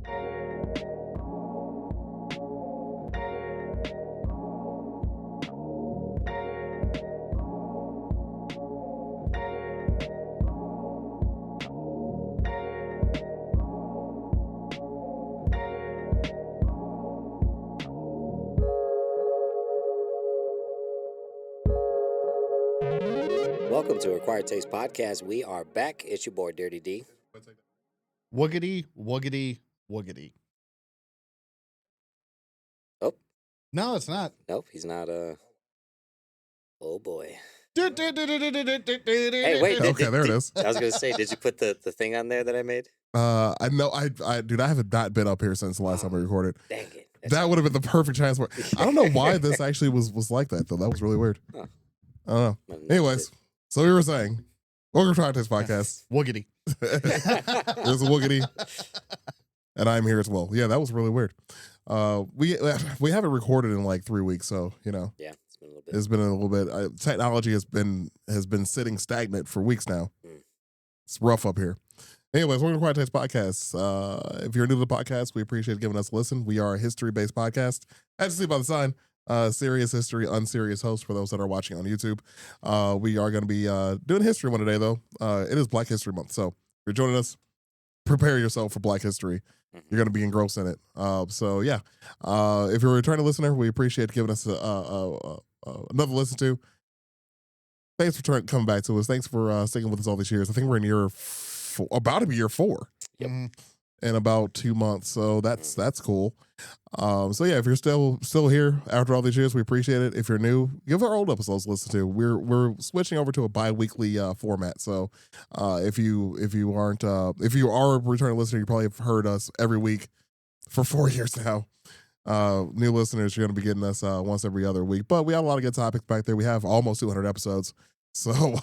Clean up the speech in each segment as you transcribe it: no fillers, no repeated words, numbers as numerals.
Welcome to Acquired Taste Podcast. We are back. It's your boy Dirty D. Woogity, woogity, woogity. Oh, No, it's not. nope, he's not. Oh boy. Hey, Hey, wait. Okay, there it is. I was gonna say, did you put the thing on there that I made? I know. Dude, I have not been up here since the last time we recorded. Dang it. That would have been the perfect transport. I don't know why this actually was like that though. That was really weird. Huh. I don't know. Anyways, so we were saying, welcome to Acquired Taste Podcast. woogity. There's a woogity, and I'm here as well. Yeah, that was really weird. We haven't recorded in like 3 weeks, so you know. Yeah, it's been a little bit. It's been a little bit. Technology has been sitting stagnant for weeks now. It's rough up here. Anyways, welcome to Quiet Taste Podcast. If you're new to the podcast, we appreciate giving us a listen. We are a history-based podcast. As you see by the sign, serious history, unserious host for those that are watching on YouTube. We are going to be doing history one today, though. It is Black History Month, so if you're joining us, prepare yourself for Black History. You're going to be engrossed in it. So yeah, if you're a returning listener, we appreciate giving us another listen to. Thanks for coming back to us. Thanks for sticking with us all these years. I think we're in year about to be year 4. Yep. In about 2 months. So that's cool. So yeah, if you're still here after all these years, we appreciate it. If you're new, give our old episodes a listen to. We're switching over to a bi-weekly format. So if you are a returning listener, you probably have heard us every week for 4 years now. New listeners, you're going to be getting us once every other week. But we have a lot of good topics back there. We have almost 200 episodes. So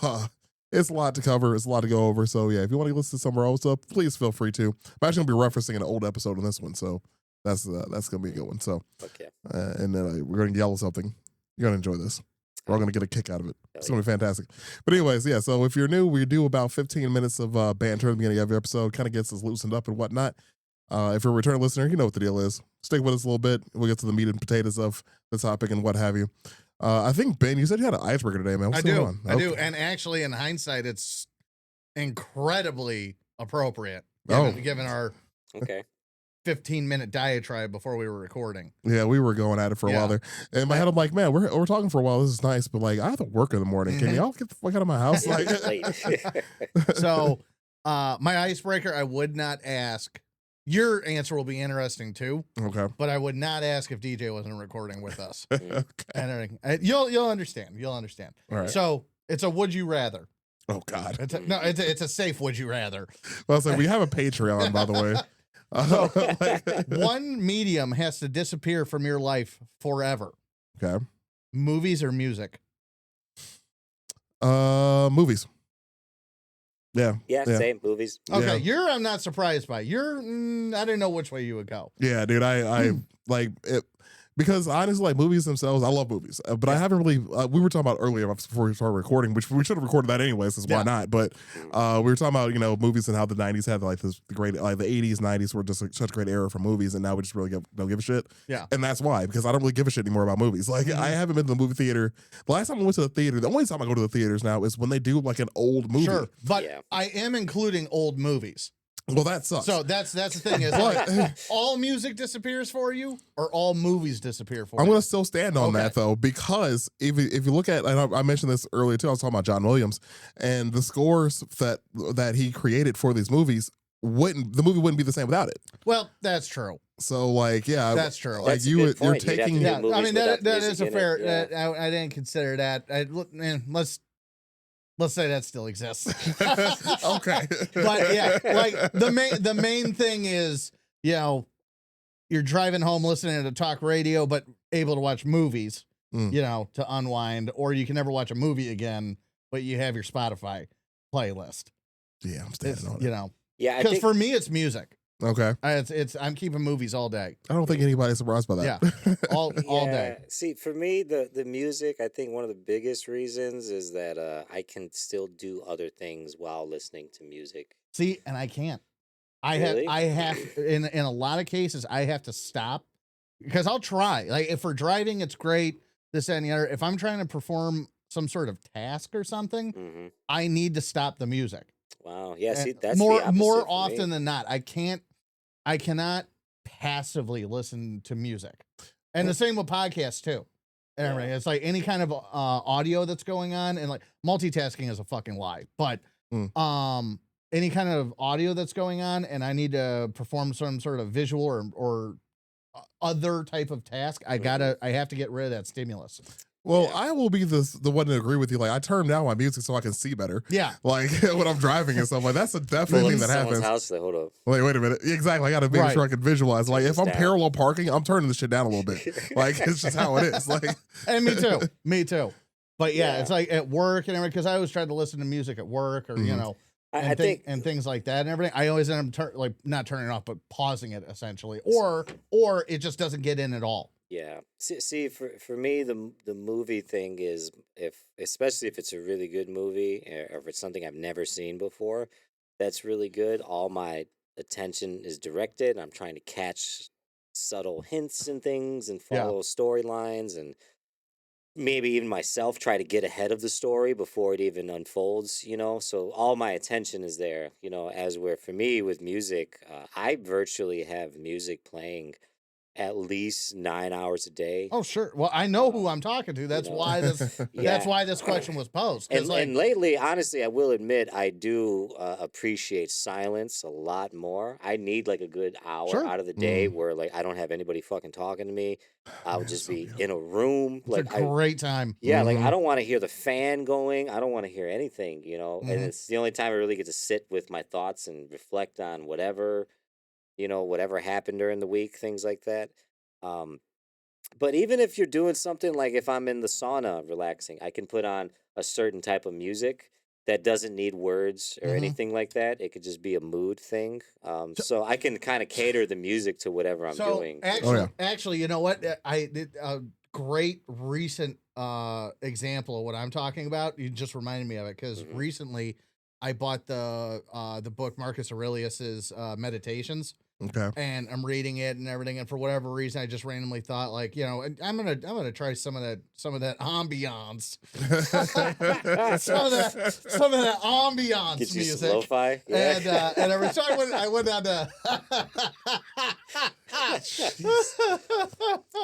it's a lot to cover. It's a lot to go over. So yeah, if you want to listen to some of our old stuff, please feel free to. I'm actually going to be referencing an old episode in this one. So that's going to be a good one. So Okay. and then we're going to yell something. You're going to enjoy this. We're all going to get a kick out of it. It's going to be fantastic. But anyways, yeah, so if you're new, we do about 15 minutes of banter at the beginning of every episode. Kind of gets us loosened up and whatnot. If you're a return listener, you know what the deal is. Stick with us a little bit. We'll get to the meat and potatoes of the topic and what have you. I think, Ben, you said you had an icebreaker today, man. What's going on? I do. And actually, in hindsight, it's incredibly appropriate given our Okay. 15-minute diatribe before we were recording. Yeah, we were going at it for a while there. In my head, I'm like, man, we're talking for a while. This is nice, but like, I have to work in the morning. Can y'all get the fuck out of my house? Like, So, my icebreaker, I would not ask. Your answer will be interesting too. Okay. But I would not ask if DJ wasn't recording with us. Okay. And you'll understand. You'll understand. All right. So it's a would you rather. Oh God. It's a safe would you rather. Well, so we have a Patreon, by the way. One medium has to disappear from your life forever. Okay. Movies or music? Movies. Yeah. Yeah, same movies. Okay, Yeah. I'm not surprised by. I didn't know which way you would go. Yeah, dude. I like it because honestly, like movies themselves, I love movies, but I haven't really. We were talking about earlier before we started recording, which we should have recorded that anyways. Because why not? But we were talking about movies and how the '90s had like the great, like the '80s, '90s were just like, such a great era for movies, and now we just really don't give a shit. Yeah, and that's why, because I don't really give a shit anymore about movies. Like I haven't been to the movie theater. The last time I went to the theater, the only time I go to the theaters now is when they do like an old movie. Sure, but I am including old movies. Well, that sucks. So that's the thing is like, all music disappears for you, or all movies disappear for you. I'm going to still stand on that though, because if you look at, and I mentioned this earlier too, I was talking about John Williams and the scores that he created for these movies. The movie wouldn't be the same without it. Well, that's true. So like, yeah, that's true. Like that's you're I taking. mean that is a fair. I didn't consider that. Let's say that still exists. Okay. But yeah, like the main thing is, you're driving home listening to talk radio, but able to watch movies, to unwind, or you can never watch a movie again, but you have your Spotify playlist. Yeah, I'm standing on it. Yeah, because for me, it's music. Okay. I'm keeping movies all day. I don't think anybody's surprised by that. Yeah. all day. See, for me, the music, I think one of the biggest reasons is that I can still do other things while listening to music. See, and I can't. Really? I have in a lot of cases I have to stop because I'll try. Like if we're driving, it's great. This and the other. If I'm trying to perform some sort of task or something, Mm-hmm. I need to stop the music. Wow. Yeah. And See, that's the opposite more for often me. than not, I cannot passively listen to music. And the same with podcasts too. And Yeah. everything. It's like any kind of audio that's going on, and like multitasking is a fucking lie. But Mm. any kind of audio that's going on, and I need to perform some sort of visual or other type of task, Mm-hmm. I have to get rid of that stimulus. Well, Yeah. I will be the one to agree with you. Like, I turn down my music so I can see better. Yeah. Like when I'm driving and stuff. Like that's a Pull definite up thing to that someone's happens. house. Like, hold up. Wait a minute. Exactly. I got to make Right. sure I can visualize. Like Turn if this I'm down. parallel parking, I'm turning the shit down a little bit. Like it's just how it is. Like And me too. Me too. But yeah, Yeah. it's like at work and everything, because I always tried to listen to music at work or, you Mhm. know, I think and things like that and everything. I always end up like not turning it off, but pausing it essentially, or it just doesn't get in at all. Yeah. See, for me, the movie thing is especially if it's a really good movie or if it's something I've never seen before, that's really good. All my attention is directed. I'm trying to catch subtle hints and things and Yeah. follow storylines and maybe even myself try to get ahead of the story before it even unfolds, you know? So all my attention is there, you know, as where for me with music, I virtually have music playing at least 9 hours a day. Oh, sure. Well, I know who I'm talking to. You That's know, why that's yeah. why this question was posed. Because And like, lately, honestly, I will admit I do appreciate silence a lot more. I need like a good hour sure, out of the day Mm. where like I don't have anybody fucking talking to me. I'll Man, just so be beautiful. in a room. it's a Like I great time. yeah, like I Mhm. don't want to hear the fan going. I don't want to hear anything, you know. And Mhm. it's the only time I really get to sit with my thoughts and reflect on whatever, you know, whatever happened during the week, things like that. Um, but even if you're doing something like if I'm in the sauna relaxing, I can put on a certain type of music that doesn't need words or Mhm. anything like that. It could just be a mood thing. So, So I can kind of cater the music to whatever I'm so doing, you Oh know. yeah. actually, you know what? I did a great recent example of what I'm talking about. You just reminded me of it because Hmm. recently I bought the book Marcus Aurelius's Meditations. Okay. And I'm reading it and everything, and for whatever reason, I just randomly thought, like, you know, I'm gonna try some of that ambiance, some of that ambiance Get you some music, lo-fi, yeah. and every time I went on to.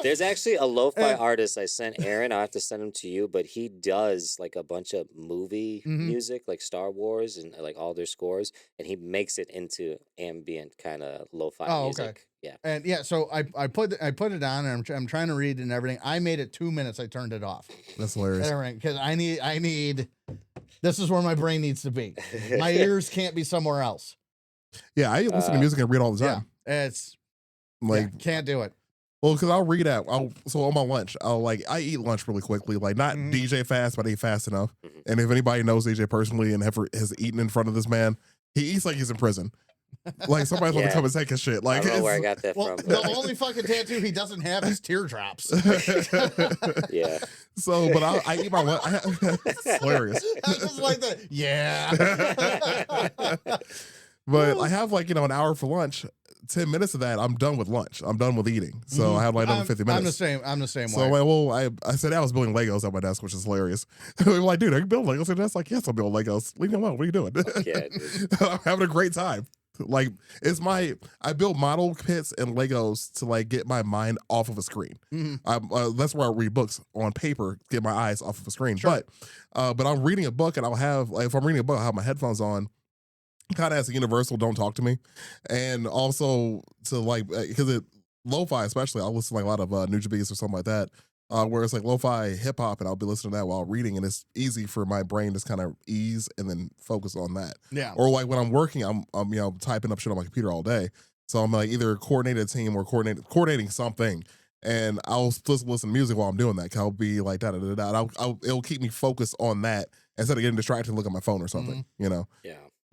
There's actually a lo-fi And- artist I sent Aaron. I'll have to send him to you, but he does like a bunch of movie Mhm. music, like Star Wars and like all their scores, and he makes it into ambient kind of lo-fi Oh, okay. music. Yeah. And yeah, so I put it on, and I'm trying to read and everything. I made it 2 minutes. I turned it off. That's hilarious. Because I need. This is where my brain needs to be. My ears can't be somewhere else. Yeah, I listen to music and read all the Yeah, time. it's Like, can't do it. well, because I'll read so on my lunch, I eat lunch really quickly, like not Mhm. DJ fast, but I eat fast enough. Mhm. And if anybody knows DJ personally and ever has eaten in front of this man, he eats like he's in prison. Like somebody's going to Yeah. come and take his shit. I Like don't know where I it's, got that Well, from. the only fucking tattoo he doesn't have is teardrops. Yeah. so, but I eat my lunch. It's hilarious. I just like that. Yeah. But I have like, an hour for lunch. 10 minutes of that, I'm done with lunch. I'm done with eating. So I have like another 50 minutes. I'm the same So way. I said I was building Legos at my desk, which is hilarious. We were like, dude, are you building Legos at your desk? Like, yes, I'm building Legos. Leave me alone. What are you doing? Yeah, dude. I'm having a great time. Like, I build model kits and Legos to like get my mind off of a screen. Mhm. That's where I read books on paper, get my eyes off of a screen. Sure. But I'm reading a book and I'll have, like, if I'm reading a book, I'll have my headphones on, kind of as a universal don't talk to me, and also to like, because it lo-fi especially, I'll listen to like a lot of New Jabees or something like that, where it's like lo-fi hip hop, and I'll be listening to that while reading, and it's easy for my brain to kind of ease and then focus on that. Yeah. Or like when I'm working, I'm typing up shit on my computer all day, so I'm like either coordinating a team or coordinating something. And I'll just listen to music while I'm doing that. 'Cause I'll be like da da da da. It'll keep me focused on that instead of getting distracted and look at my phone or something. Yeah.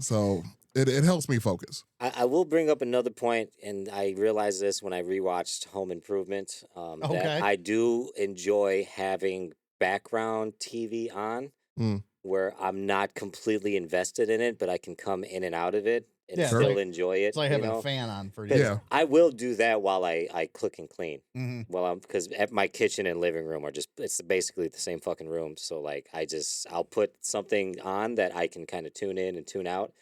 So it helps me focus. I will bring up another point, and I realized this when I rewatched Home Improvement, Okay. that I do enjoy having background TV on Mm. where I'm not completely invested in it, but I can come in and out of it and Yeah, still like, enjoy it. it's like you having know? a fan on for 'Cause you. Yeah. I will do that while I cook and clean. Mm-hmm. Well, because my kitchen and living room are just it's basically the same fucking room. So like I'll put something on that I can kind of tune in and tune out,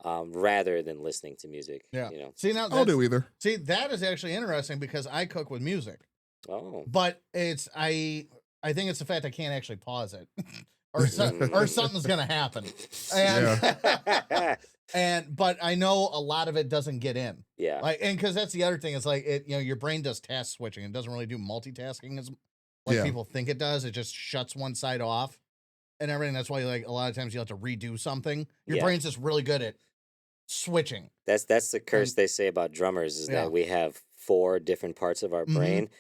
rather than listening to music. Yeah. You know. See now I'll do either. see that is actually interesting because I cook with music, Oh. but it's I think it's the fact I can't actually pause it, or Mm. something's gonna happen, and but I know a lot of it doesn't get in. Yeah. Like, and because that's the other thing, it's like your brain does task switching. It doesn't really do multitasking as like Yeah. people think it does. It just shuts one side off and everything. That's why like a lot of times you have to redo something. Your Yeah. brain's just really good at switching. That's the curse they say about drummers is Yeah. that we have 4 different parts of our Mhm. brain,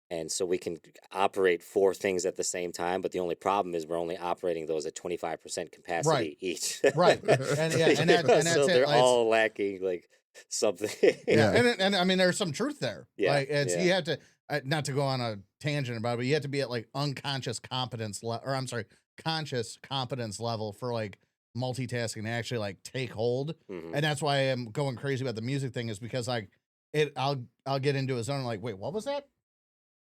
and so we can operate 4 things at the same time. But the only problem is we're only operating those at 25% capacity Right. each. Right. And yeah, You and know, that's so it. they're Like, all lacking like something. yeah. Yeah. And I mean, there's some truth there. Yeah, Like it's yeah. you have to not to go on a tangent about it, but you have to be at like unconscious competence or I'm sorry, conscious competence level for like multitasking to actually like take hold. Mhm. And that's why I'm going crazy about the music thing is because like I'll get into a zone like, wait, what was that?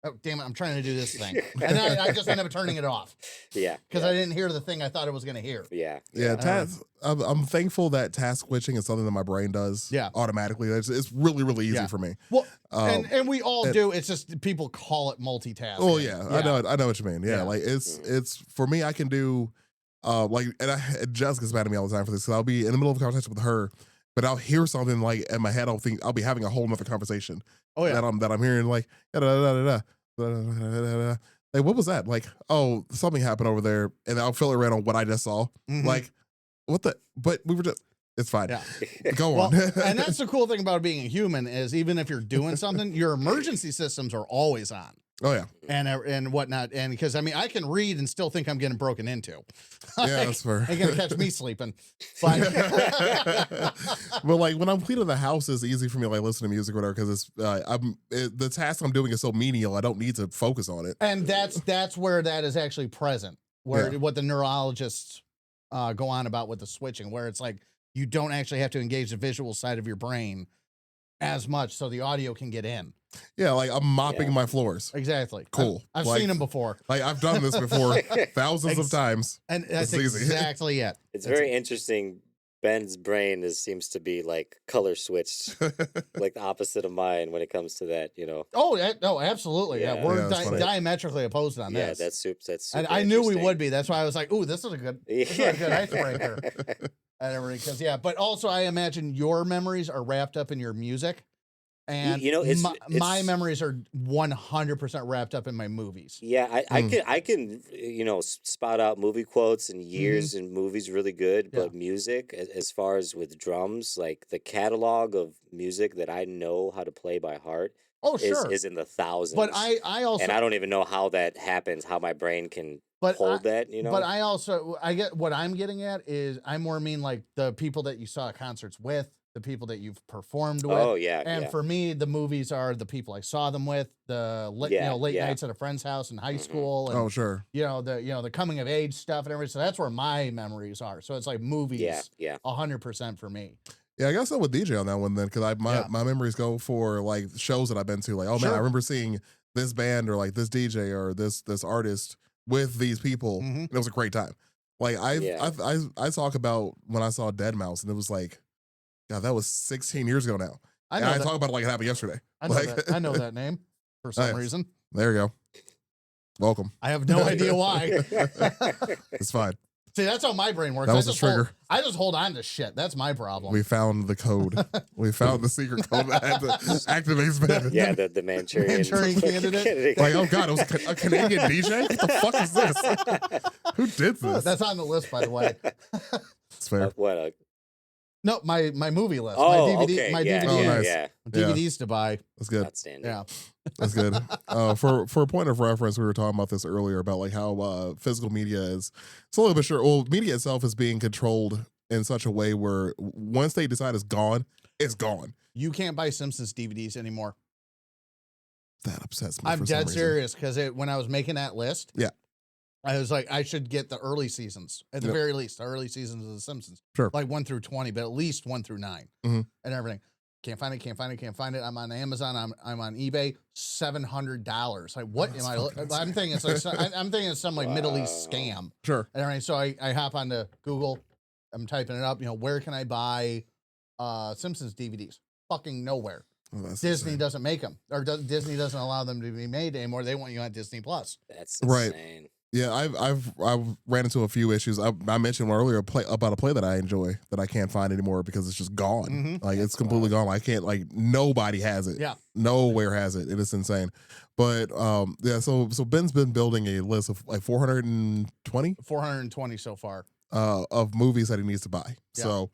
Oh damn it, I'm trying to do this thing. And then I just end up turning it off. Yeah. Because yeah. I didn't hear the thing I thought it was gonna hear. Yeah. Yeah, task. I'm thankful that task switching is something that my brain does. Yeah. Automatically. It's really really easy Yeah. for me. Well, Um, and we all and- do. It's just people call it multitasking. Oh yeah, I know what you mean. Yeah, Yeah. like it's Mhm. for me. I can do like, and Jess gets mad at me all the time for this because I'll be in the middle of a conversation with her, but I'll hear something like in my head. I'll be having a whole nother conversation. Oh yeah. that I'm hearing like da da da da da. Like what was that? Like oh something happened over there, and I'll fill it right on what I just saw. Mhm. Like what the? But we were just. It's fine. Yeah. Go Well, on. and that's the cool thing about being a human is even if you're doing something, your emergency systems are always on Oh yeah, and whatnot. And because I mean, I can read and still think I'm getting broken into. yeah, that's fair. Ain't gonna catch me sleeping. But But like when I'm cleaning the house, it's easy for me to like listen to music or whatever because the task I'm doing is so menial. I don't need to focus on it. and that's where that is actually present. Where Yeah. what the neurologists go on about with the switching, where it's like you don't actually have to engage the visual side of your brain as much, so the audio can get in. Yeah, like I'm mopping Yeah. my floors. Exactly. Cool. I've Like- seen them before, Like I've done this before thousands of times. and that's It's easy. exactly it. It's That's very interesting. Ben's brain seems to be like color switched, like the opposite of mine when it comes to that. You know. Oh, no, absolutely. Yeah, Yeah. we're Yeah, that's funny. diametrically opposed on Yeah, this. that's super. and I knew we would be. That's why I was like, "Ooh, this is a good, this is a good icebreaker." interesting. And everything, because yeah, but also I imagine your memories are wrapped up in your music, and You know, it's- my it's- memories are 100% wrapped up in my movies. Yeah, I can spot out movie quotes and Mm-hmm. years in movies really good, Yeah. but music as far as with drums, like the catalog of music that I know how to play by heart Oh, sure. is in the thousands. But I also, and I don't even know how that happens, how my brain can but hold that, you know. But I get what I'm getting at is I more mean like the people that you saw concerts with, the people that you've performed with. Oh yeah, And yeah. for me, the movies are the people I saw them with, the late Yeah, yeah. nights at a friend's house in high Mhm. school, and Oh sure. the coming of age stuff and everything. So that's where my memories are. So it's like movies, yeah. 100% for me. Yeah, I guess I would DJ on that one then because Yeah. my memories go for like shows that I've been to. Like oh man, Sure. I remember seeing this band or like this DJ or this artist with these people. Mhm. And it was a great time. Like Yeah. I talk about when I saw Dead Mouse and it was like, God, that was 16 years ago now. I And know I that. talk about it like it happened yesterday. I know like- that. I know that name for some yes. reason. There you go. Welcome. I have no idea why. It's fine. See, that's how my brain works. That was I a just hold- trigger. I just hold on to shit. That's my problem. We found the code. We found the secret code that had to activate spin. Yeah, the Manchurian, Manchurian candidate. Like, oh God, it was a Canadian DJ? What the fuck is this? Who did this? That's on the list, by the way. It's fair. what? No, my movie list. Oh, my DVD, okay. my yeah, DVD, Oh, yeah, nice. yeah. DVDs to buy. That's good. Outstanding. Yeah. That's good. For a point of reference, we were talking about this earlier about like how physical media is. It's a little bit sure. Well, media itself is being controlled in such a way where once they decide it's gone, it's gone. You can't buy Simpsons DVDs anymore. That upsets me. I'm for some dead reason. serious because when I was making that list, Yeah. I was like, I should get the early seasons at the very least, the early seasons of The Simpsons. Sure. Like 1 through 20, but at least 1 through 9 Mhm. and everything. Can't find it. I'm on Amazon. I'm on eBay. $700. Like, what am I? I'm thinking it's like I'm thinking it's some like Middle East scam. Sure. And everything. So I hop onto Google. I'm typing it up. Where can I buy Simpsons DVDs? Fucking nowhere. Oh, Disney insane. doesn't make them, or Disney doesn't allow them to be made anymore. They want you on Disney Plus. That's Right. insane. Yeah, I've ran into a few issues. I mentioned earlier about a play that I enjoy that I can't find anymore because it's just gone. Mhm. Like it's completely gone. I can't nobody has it. Yeah. Nowhere has it. It is insane. But yeah, so Ben's been building a list of like 420 420 so far. of movies that he needs to buy. Yeah. So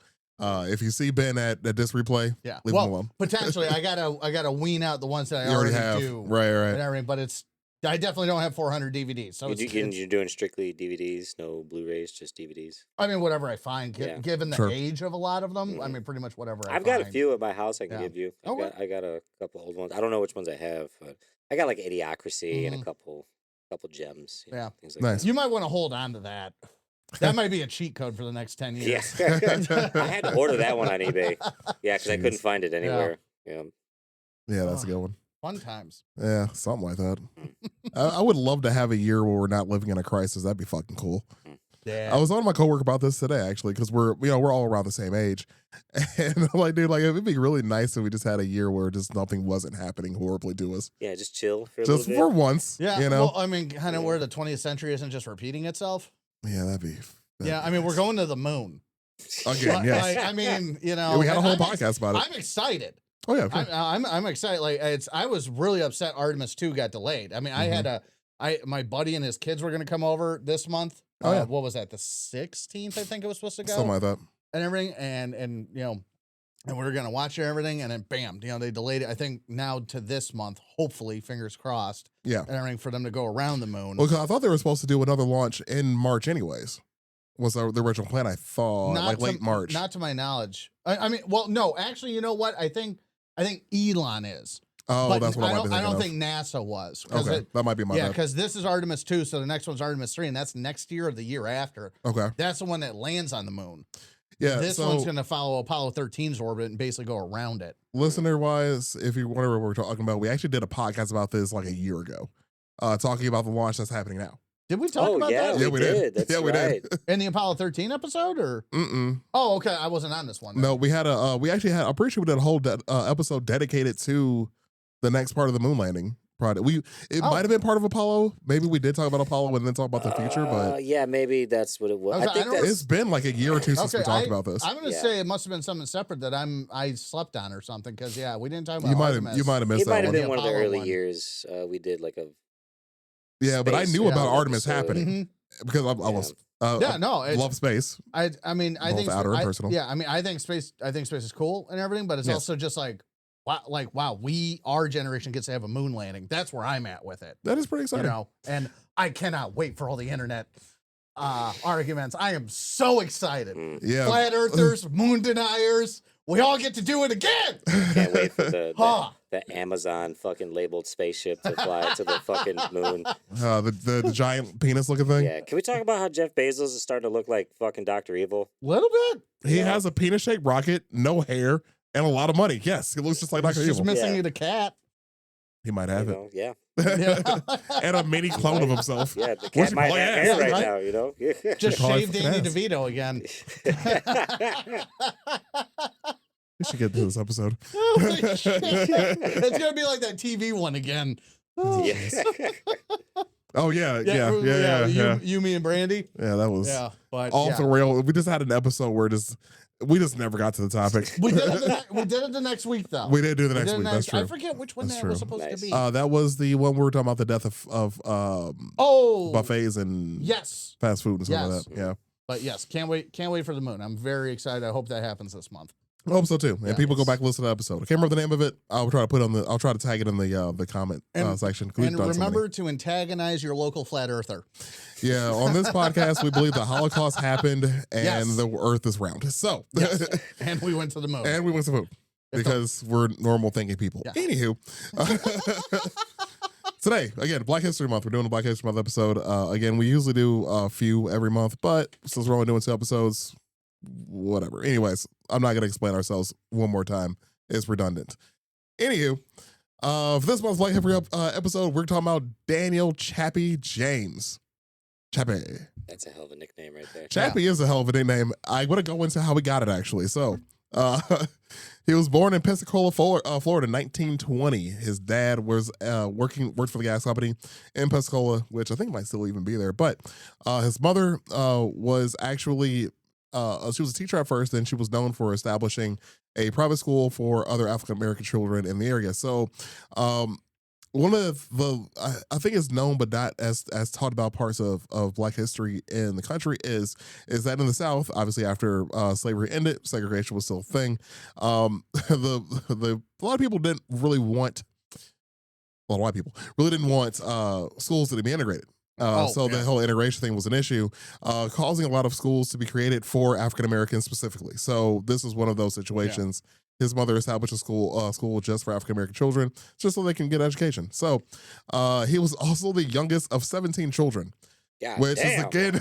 if you see Ben at this replay, Yeah. leave him alone. Potentially I gotta wean out the ones that I You already have. do. Right. And everything, but I definitely don't have 400 DVDs. So You're doing strictly DVDs, no Blu-rays, just DVDs. I mean, whatever I find, Yeah. given the Sure. age of a lot of them, I Mhm. mean, pretty much whatever I I've find. got a few at my house I can Yeah. give you. Okay. I got a couple old ones. I don't know which ones I have, but I got like Idiocracy and a couple gems. Yeah. Things like Nice. You might want to hold on to that. That might be a cheat code for the next 10 that. years. Yeah. I had to order that one on eBay. Yeah, because I couldn't Jeez. find it anywhere. Yeah. Yeah, that's a good one. Fun times. Yeah, something like that. I would love to have a year where we're not living in a crisis. That'd be fucking cool. Yeah. I was on my coworker about this today, actually, because we're all around the same age, and I'm like, dude, it'd be really nice if we just had a year where just nothing wasn't happening horribly to us, Yeah, just chill for a just little for bit. once. Yeah. you know. Well, I mean, kind of where the 20th century isn't just repeating itself. Yeah, that'd be. Yeah. I mean, we're going to the moon. Again, But, yes. like, I mean, Yeah, we had a whole I'm podcast about it. I'm excited. Oh yeah, sure. I'm excited. Like I was really upset Artemis 2 got delayed. I mean, I had my buddy and his kids were going to come over this month. Oh, yeah. What was that? The 16th, I think it was supposed to go. Something like that. And everything, and and we were going to watch everything, and then bam, they delayed it. I think now to this month, hopefully, fingers crossed. Yeah. And everything for them to go around the moon. Well, 'cause I thought they were supposed to do another launch in March, anyways. Was the original plan? I thought late March. Not to my knowledge. I mean, well, no, actually, you know what? I think Elon is. Oh, But that's what I don't of. think NASA was. Okay, that might be my Yeah, bad. because this is Artemis 2, so the next one's Artemis 3, and that's next year or the year after. Okay, That's the one that lands on the moon. yeah. This so one's going to follow Apollo 13's orbit and basically go around it. listener wise, if you wonder what we're talking about, we actually did a podcast about this like a year ago, talking about the launch that's happening now. Did we talk about yeah, that? Yeah, we did. That's Yeah, we right. did. In the Apollo 13 episode, or? Mm-mm. Oh, okay. I wasn't on this one. then. No, we had we actually had. I'm pretty sure we did a whole episode dedicated to the next part of the moon landing project. It Oh. might have been part of Apollo. Maybe we did talk about Apollo and then talk about the future, but Yeah, maybe that's what it was. I I think don't- that's it's been like a year or two since we Okay, talked about this. I'm going to Yeah. say it must have been something separate that I slept on or something, because, yeah, we didn't talk about You might Artemis. have missed it might that have one. been one of the Apollo early one. years. We did like a Yeah, but I space, knew yeah, about Artemis episode. happening because I was Yeah, no. It's, love space. I mean, I Both think outer and personal. Yeah, I mean, I think space is cool and everything, but it's Yes. also just like wow, our generation gets to have a moon landing. That's where I'm at with it, That is pretty exciting. And I cannot wait for all the internet arguments. I am so excited. Yeah, Flat earthers, moon deniers, we all get to do it again. Can't wait for the Huh. the Amazon fucking labeled spaceship to fly to the fucking moon. the giant penis looking thing. Yeah, can we talk about how Jeff Bezos is starting to look like fucking Dr. Evil? Little bit. He Yeah. has a penis shaped rocket, no hair, and a lot of money. Yes, he looks just like He's Dr. just Evil. missing Yeah. you the cat. He might You have know? Yeah, Yeah. and a mini clone of himself. yeah. The Where's cat your might play have at? hair right Right? now. You know. Just Probably shave fucking Danny ass. DeVito again. We should get to this episode. Holy shit. It's gonna be like that TV one again. Yeah. Oh yeah. You, me, and Brandy. Yeah, that was Yeah, but off the rail. We just had an episode where we just never got to the topic. we did it the next week though. We did do the We next did it week. That's true. I forget which one That's that true. was supposed Nice. to be. That was the one we were talking about the death of oh, buffets and yes. fast food and stuff Yes. like that. Yeah. But yes, can't wait for the moon. I'm very excited. I hope that happens this month. I hope so too. And Yeah. people go back and listen to the episode. I can't remember the name of it. I'll try to tag it in the comment section. 'Cause we've And done so many. remember to antagonize your local flat earther. Yeah, on this podcast, we believe the Holocaust happened and Yes. the Earth is round. So, Yes. And we went to the moon. and we went to food If because we're normal thinking people. Yeah. Anywho, Today, again, Black History Month. We're doing a Black History Month episode. Again, we usually do a few every month, but since we're only doing 2 episodes, whatever. Anyways, I'm not going to explain ourselves one more time. It's redundant. Anywho, for this month's Black History episode, we're talking about Daniel Chappie James. Chappie. That's a hell of a nickname right there. Chappie is a hell of a nickname. I want to go into how we got it, actually. So, he was born in Pensacola, Florida in 1920. His dad was worked for the gas company in Pensacola, which I think might still even be there. But his mother was actually she was a teacher at first, then she was known for establishing a private school for other African American children in the area. So, one of the I think it's known but not as taught about parts of Black history in the country is that in the South, obviously after slavery ended, segregation was still a thing. A lot of people didn't really want a lot of white people really didn't want schools to be integrated. The whole integration thing was an issue, causing a lot of schools to be created for African Americans specifically. So this is one of those situations. Yeah. His mother established a school just for African American children, just so they can get education. So he was also the youngest of 17 children. God which damn. is again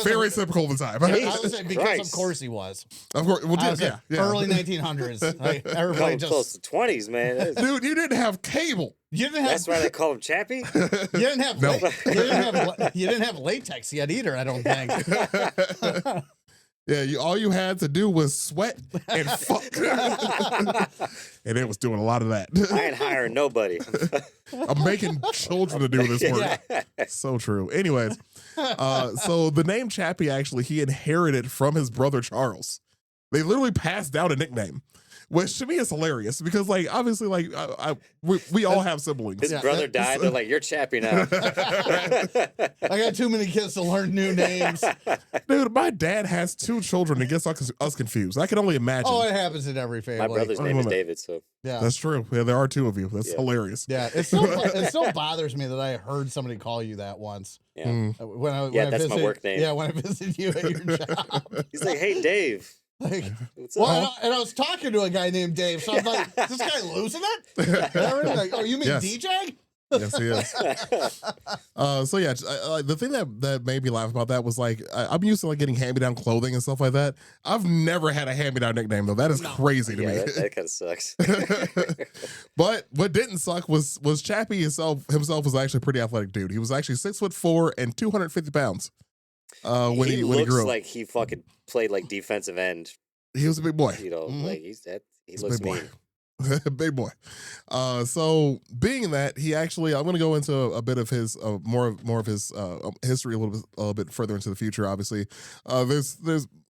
very typical of the time. I would say because of course he was. Of course, well, yeah. Early 1900s. Like, everybody just close to 20s, man. Dude, you didn't have cable. You didn't have. That's why they call him Chappie. You didn't have. No. You didn't have latex yet either. I don't think. Yeah, all you had to do was sweat and fuck. And it was doing a lot of that. I ain't hiring nobody. I'm making children to do this work. Yeah. So true. Anyways, so the name Chappie, actually, he inherited from his brother Charles. They literally passed down a nickname. Which to me is hilarious because, like, obviously, like, we all have siblings. His brother died. They're like, you're Chappie now. I got too many kids to learn new names. Dude, my dad has 2 children and gets us confused. I can only imagine. Oh, it happens in every family. My brother's name is David, so. Yeah. That's true. Yeah, there are 2 of you. That's hilarious. Yeah, it still bothers me that I heard somebody call you that once. Yeah. When that's my work name. Yeah, when I visited you at your job. He's like, hey, Dave. Like, well, and I was talking to a guy named Dave, so I'm like, is this guy losing it? Like, oh, you mean DJ? Yes, he is. So yeah, the thing that made me laugh about that was like I'm used to like getting hand-me-down clothing and stuff like that. I've never had a hand-me-down nickname though. That is crazy to me. That kind of sucks. But what didn't suck was Chappie himself was actually a pretty athletic dude. He was actually 6'4" and 250 pounds. When he grew up, like he fucking played like defensive end. He was a big boy. You know, like he looks mean. Big boy. So being that he actually, I'm going to go into a bit of his more of his history a little bit further into the future. Obviously, there's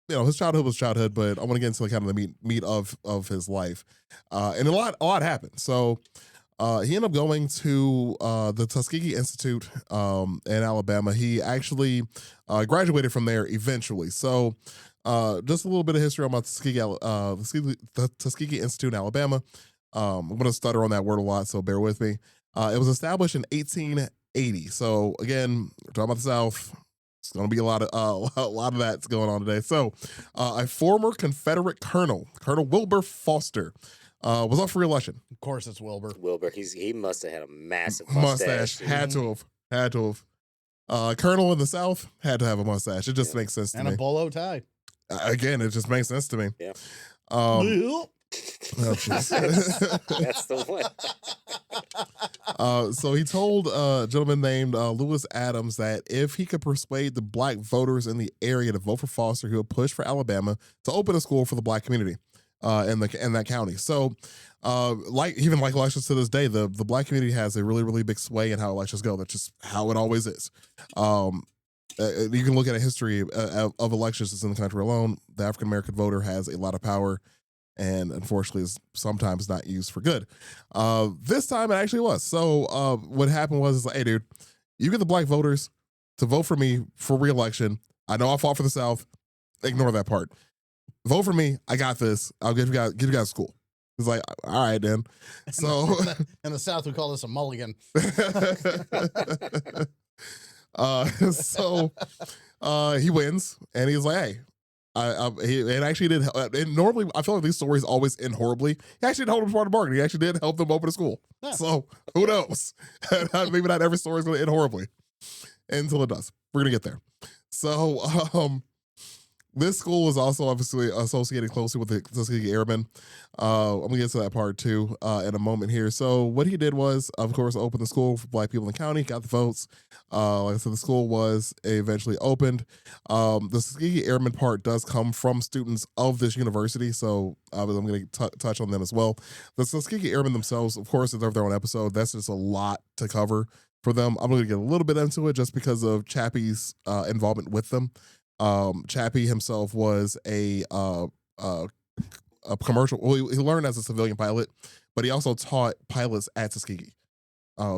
his childhood was childhood, but I want to get into like kind of the meat of his life, and a lot happened. So. He ended up going to the Tuskegee Institute in Alabama. He actually graduated from there eventually. So just a little bit of history about the Tuskegee Institute in Alabama. I'm going to stutter on that word a lot, so bear with me. It was established in 1880. So again, we're talking about the South. It's going to be a lot of that's going on today. So a former Confederate Colonel Wilbur Foster, was up for re-election. Of course, it's Wilbur. He must have had a massive mustache. Had to have. Colonel in the South had to have a mustache. It just makes sense to me. And a bolo tie. Again, it just makes sense to me. Yeah. Oh, that's the one. So he told a gentleman named Lewis Adams that if he could persuade the black voters in the area to vote for Foster, he would push for Alabama to open a school for the black community. In that county. So like elections to this day, the black community has a really, really big sway in how elections go. That's just how it always is. You can look at a history of elections in the country alone. The African American voter has a lot of power and unfortunately is sometimes not used for good. This time it actually was. So what happened was, hey dude, you get the black voters to vote for me for re-election. I know I fought for the South. Ignore that part. Vote for me. I got this. I'll give you guys school. It's like, all right, then. So in the South, we call this a mulligan. So he wins, and he's like, hey, It actually did. And normally, I feel like these stories always end horribly. He actually did help them part of the bargain. He actually did help them open a school. Yeah. So who knows? Maybe not every story is going to end horribly until it does. We're going to get there. So this school was also obviously associated closely with the Tuskegee Airmen. I'm going to get to that part too in a moment here. So what he did was, of course, open the school for Black people in the county, got the votes. Like I said, the school was eventually opened. The Tuskegee Airmen part does come from students of this university, so I'm going to touch on them as well. The Tuskegee Airmen themselves, of course, deserve their own episode. That's just a lot to cover for them. I'm going to get a little bit into it just because of Chappie's involvement with them. Chappie himself was a commercial. Well, he learned as a civilian pilot, but he also taught pilots at Tuskegee.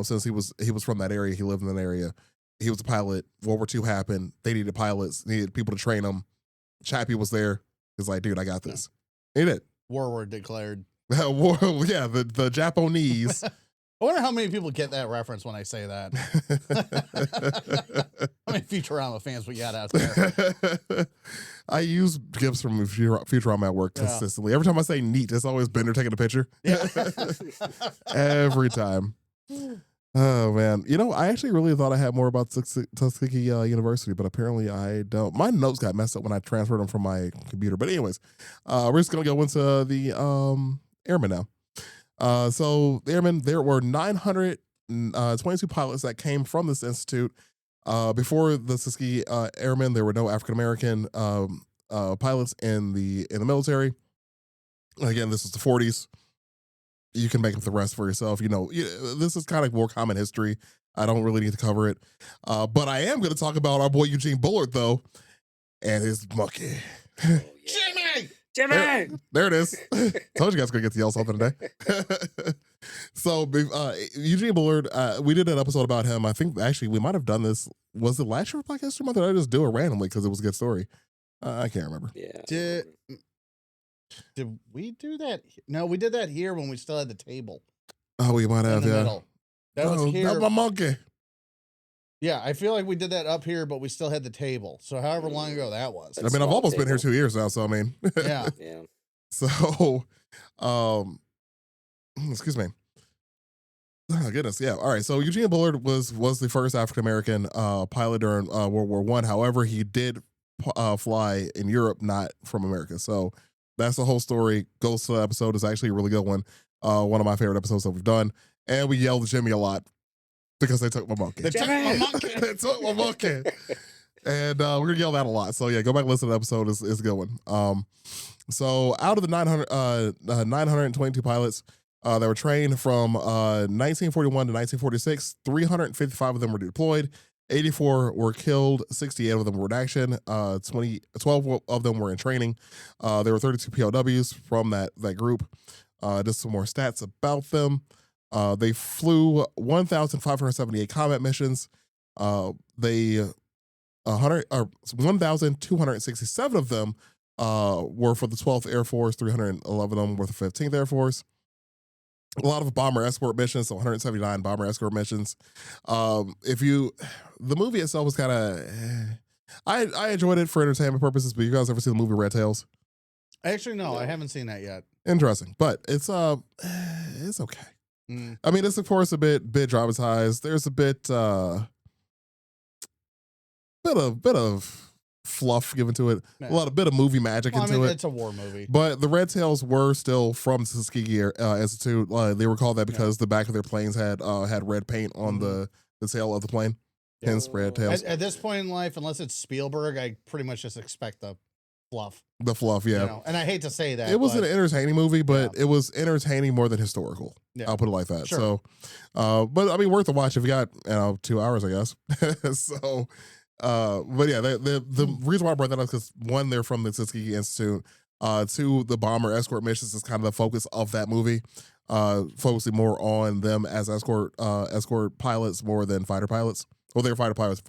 Since he was from that area, he lived in that area. He was a pilot. World War II happened. They needed pilots. Needed people to train them. Chappie was there. He's like, dude, I got this. He did. War were declared. War, yeah, the Japanese. I wonder how many people get that reference when I say that. How many Futurama fans we got out there? I use gifs from Futurama at work consistently. Every time I say neat, it's always Bender taking a picture. Yeah. Every time. Oh, man. You know, I actually really thought I had more about Tuskegee University, but apparently I don't. My notes got messed up when I transferred them from my computer. But anyways, we're just going to go into the airmen now. So the airmen, there were 922 pilots that came from this institute. Before the Tuskegee Airmen, there were no African American pilots in the military. Again, this is the 40s. You can make up the rest for yourself. You know, this is kind of more common history. I don't really need to cover it. But I am going to talk about our boy Eugene Bullard, though, and his monkey. Oh, yeah. Jimmy! There it is. Told you guys gonna get to yell something today. So Eugene Bullard, we did an episode about him. I think actually we might have done this. Was it last year Black History Month? Or did I just do it randomly because it was a good story? I can't remember. Yeah. Did we do that? No, we did that here when we still had the table. Oh, we might have. In the Yeah. middle. That was here. That's my monkey. Yeah, I feel like we did that up here, but we still had the table. So however long ago that was. I mean, I've almost been here 2 years now, so I mean, Yeah. Yeah. So, excuse me. Oh, goodness, yeah. All right, so Eugene Bullard was the first African American pilot during World War I. However, he did fly in Europe, not from America. So that's the whole story. Goes to the episode. It's actually a really good one. One of my favorite episodes that we've done, and we yelled at Jimmy a lot because they took my monkey. They took my monkey. They took my monkey. And we're gonna yell that a lot. So yeah, go back and listen to the episode. It's a good one. So out of the 922 pilots that were trained from 1941 to 1946, 355 of them were deployed, 84 were killed, 68 of them were in action, 12 of them were in training. There were 32 POWs from that group. Just some more stats about them. They flew 1,578 combat missions. 1,267 of them were for the 12th Air Force, 311 of them were the 15th Air Force. A lot of bomber escort missions, so 179 bomber escort missions. The movie itself was kind of, I enjoyed it for entertainment purposes, but you guys ever see the movie Red Tails? Actually, no, I haven't seen that yet. Interesting, but it's okay. I mean, it's of course a bit dramatized. There's a bit of fluff given to it. Yeah. A bit of movie magic into it. It's a war movie. But the Red Tails were still from Tuskegee Institute. They were called that because the back of their planes had red paint on the tail of the plane. Hence Red Tails. At this point in life, unless it's Spielberg, I pretty much just expect the fluff. The fluff, yeah. You know? And I hate to say that. It was an entertaining movie, but it was entertaining more than historical. Yeah. I'll put it like that. Sure. So, but I mean, worth a watch if you got 2 hours, I guess. So, but yeah, the reason why I brought that up is because one, they're from the Tuskegee Institute. Two, the bomber escort missions is kind of the focus of that movie. Focusing more on them as escort pilots more than fighter pilots. Well, they're fighter pilots,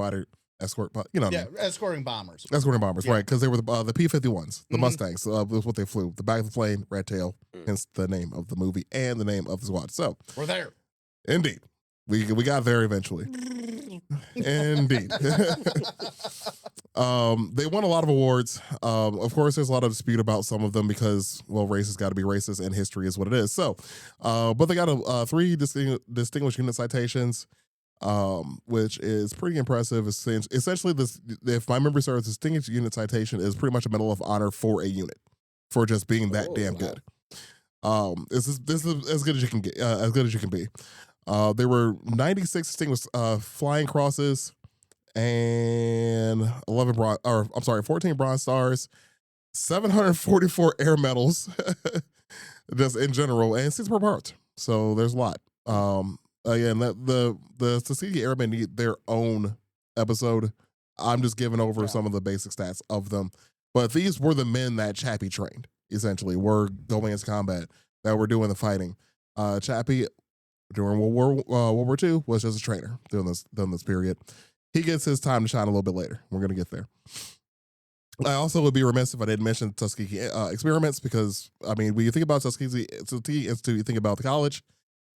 escort, you know. Yeah, escorting bombers. Escorting bombers, right? Because they were the P-51s, the Mustangs. Was what they flew. The back of the plane, red tail. Hence the name of the movie and the name of the squad. So we're there. Indeed. We got there eventually. Indeed. They won a lot of awards. Of course, there's a lot of dispute about some of them because, well, race has got to be racist and history is what it is. So, but they got 3 distinguished unit citations, which is pretty impressive. Essentially, this, if my memory serves, distinguished unit citation is pretty much a medal of honor for a unit for just being that damn good. This is as good as you can get, as good as you can be. There were 96 distinguished flying crosses and 14 bronze stars, 744 air medals, just in general, and 6 per part. So there's a lot. Again, the Tuskegee Airmen need their own episode. I'm just giving over some of the basic stats of them. But these were the men that Chappie trained, essentially, were going into combat, that were doing the fighting. Chappie, during World War II, was just a trainer during this period. He gets his time to shine a little bit later. We're going to get there. I also would be remiss if I didn't mention Tuskegee experiments because, I mean, when you think about Tuskegee Institute, you think about the college,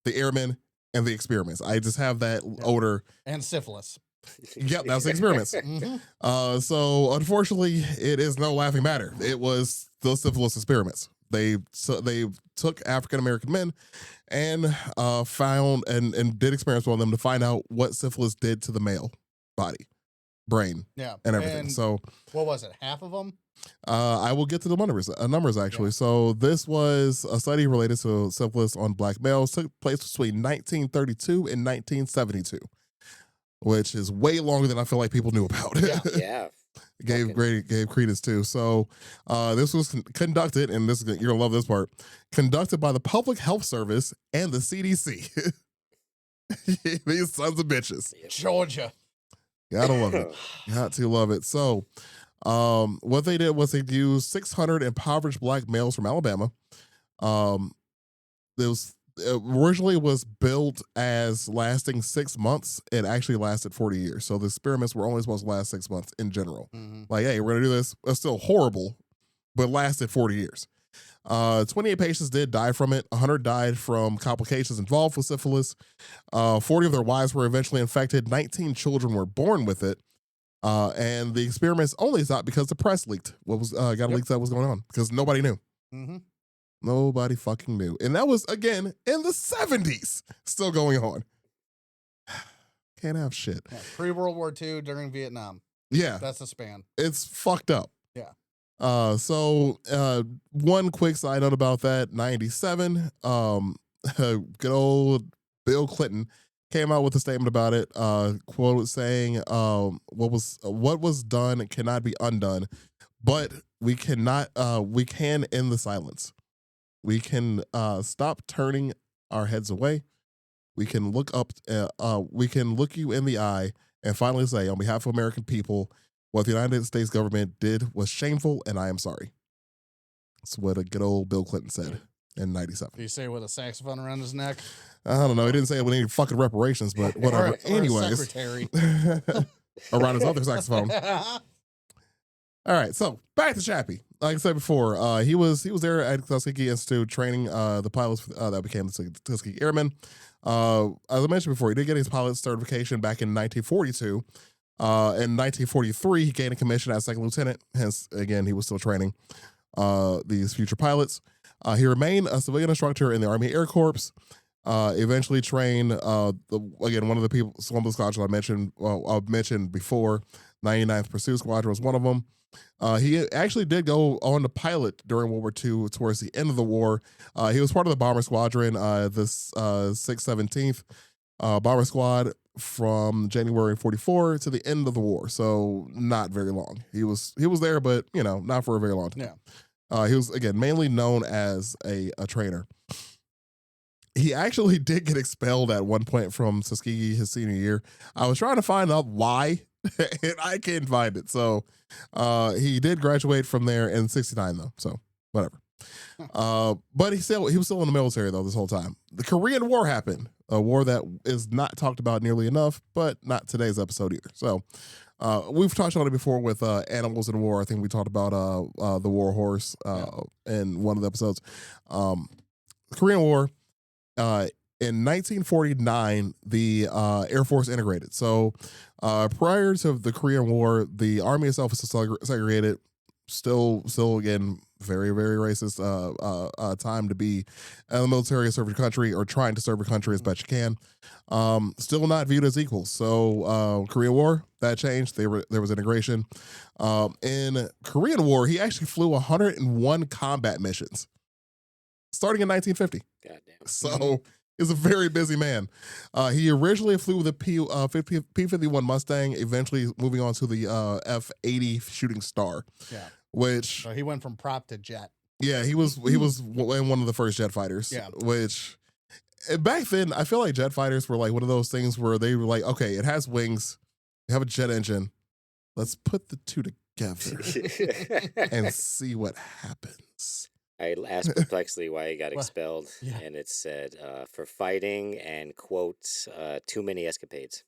the airmen, and the experiments. I just have that odor. And syphilis. Yep, that was the experiments. So, unfortunately, it is no laughing matter. It was the syphilis experiments. They took African-American men and found and did experiments on them to find out what syphilis did to the male body, brain, and everything. And so what was it? Half of them? I will get to the numbers actually. So this was a study related to syphilis on black males. Took place between 1932 and 1972, which is way longer than I feel like people knew about. Yeah. Gave credence to. So this was conducted, and you're gonna love this part. Conducted by the Public Health Service and the CDC. These sons of bitches. Georgia. Gotta love it. Got to love it. So, what they did was they used 600 impoverished black males from Alabama. Originally was built as lasting 6 months. It actually lasted 40 years. So the experiments were only supposed to last 6 months in general. Like, hey, we're gonna do this. It's still horrible, but lasted 40 years. 28 patients did die from it. 100 died from complications involved with syphilis. 40 of their wives were eventually infected. 19 children were born with it. And the experiments only stopped because the press leaked what was leaked that was going on because nobody knew. Nobody fucking knew. And that was, again, in the 70s, still going on. Can't have shit. Yeah, pre-World War II, during Vietnam. Yeah. That's the span. It's fucked up. Yeah. So one quick side note about that, 97, good old Bill Clinton came out with a statement about it, quote saying, what was done cannot be undone, but we can end the silence. We can stop turning our heads away. We can look up, we can look you in the eye and finally say, on behalf of American people, what the United States government did was shameful, and I am sorry. That's what a good old Bill Clinton said in 97. Did he say it with a saxophone around his neck? I don't know. He didn't say it with any fucking reparations, but whatever. Anyways. Secretary. Around his other saxophone. All right, so back to Chappie. Like I said before, he was there at Tuskegee Institute training the pilots that became the Tuskegee Airmen. As I mentioned before, he did get his pilot certification back in 1942. In 1943, he gained a commission as second lieutenant. Hence, again, he was still training these future pilots. He remained a civilian instructor in the Army Air Corps. Eventually trained one of the squadrons I mentioned before. 99th Pursuit Squadron was one of them. He actually did go on to pilot during World War II towards the end of the war. He was part of the Bomber Squadron, the 617th Bomber Squad from January 44 to the end of the war. So not very long. He was there, but not for a very long time. Yeah. He was, again, mainly known as a trainer. He actually did get expelled at one point from Tuskegee his senior year. I was trying to find out why, and I can't find it. So he did graduate from there in 69, though. So whatever. But he was still in the military, though, this whole time. The Korean War happened, a war that is not talked about nearly enough, but not today's episode either. So we've touched on it before with animals in war. I think we talked about the war horse in one of the episodes. The Korean War. In 1949, the Air Force integrated. So prior to the Korean War, the Army itself was segregated. Still again, very, very racist time to be in the military, serve your country, or trying to serve your country as best you can. Still not viewed as equals. So Korean War, that changed. There was integration. In Korean War, he actually flew 101 combat missions, starting in 1950. Goddamn. So he's a very busy man. He originally flew the P-51 Mustang, eventually moving on to the F-80 Shooting Star. Yeah. Which So he went from prop to jet. yeah, he was one of the first jet fighters. Yeah. Which back then I feel like jet fighters were like one of those things where they were like, okay, it has wings, you have a jet engine, let's put the two together and see what happens. I asked perplexedly why he got Well, expelled, yeah. and it said for fighting and, quote, too many escapades.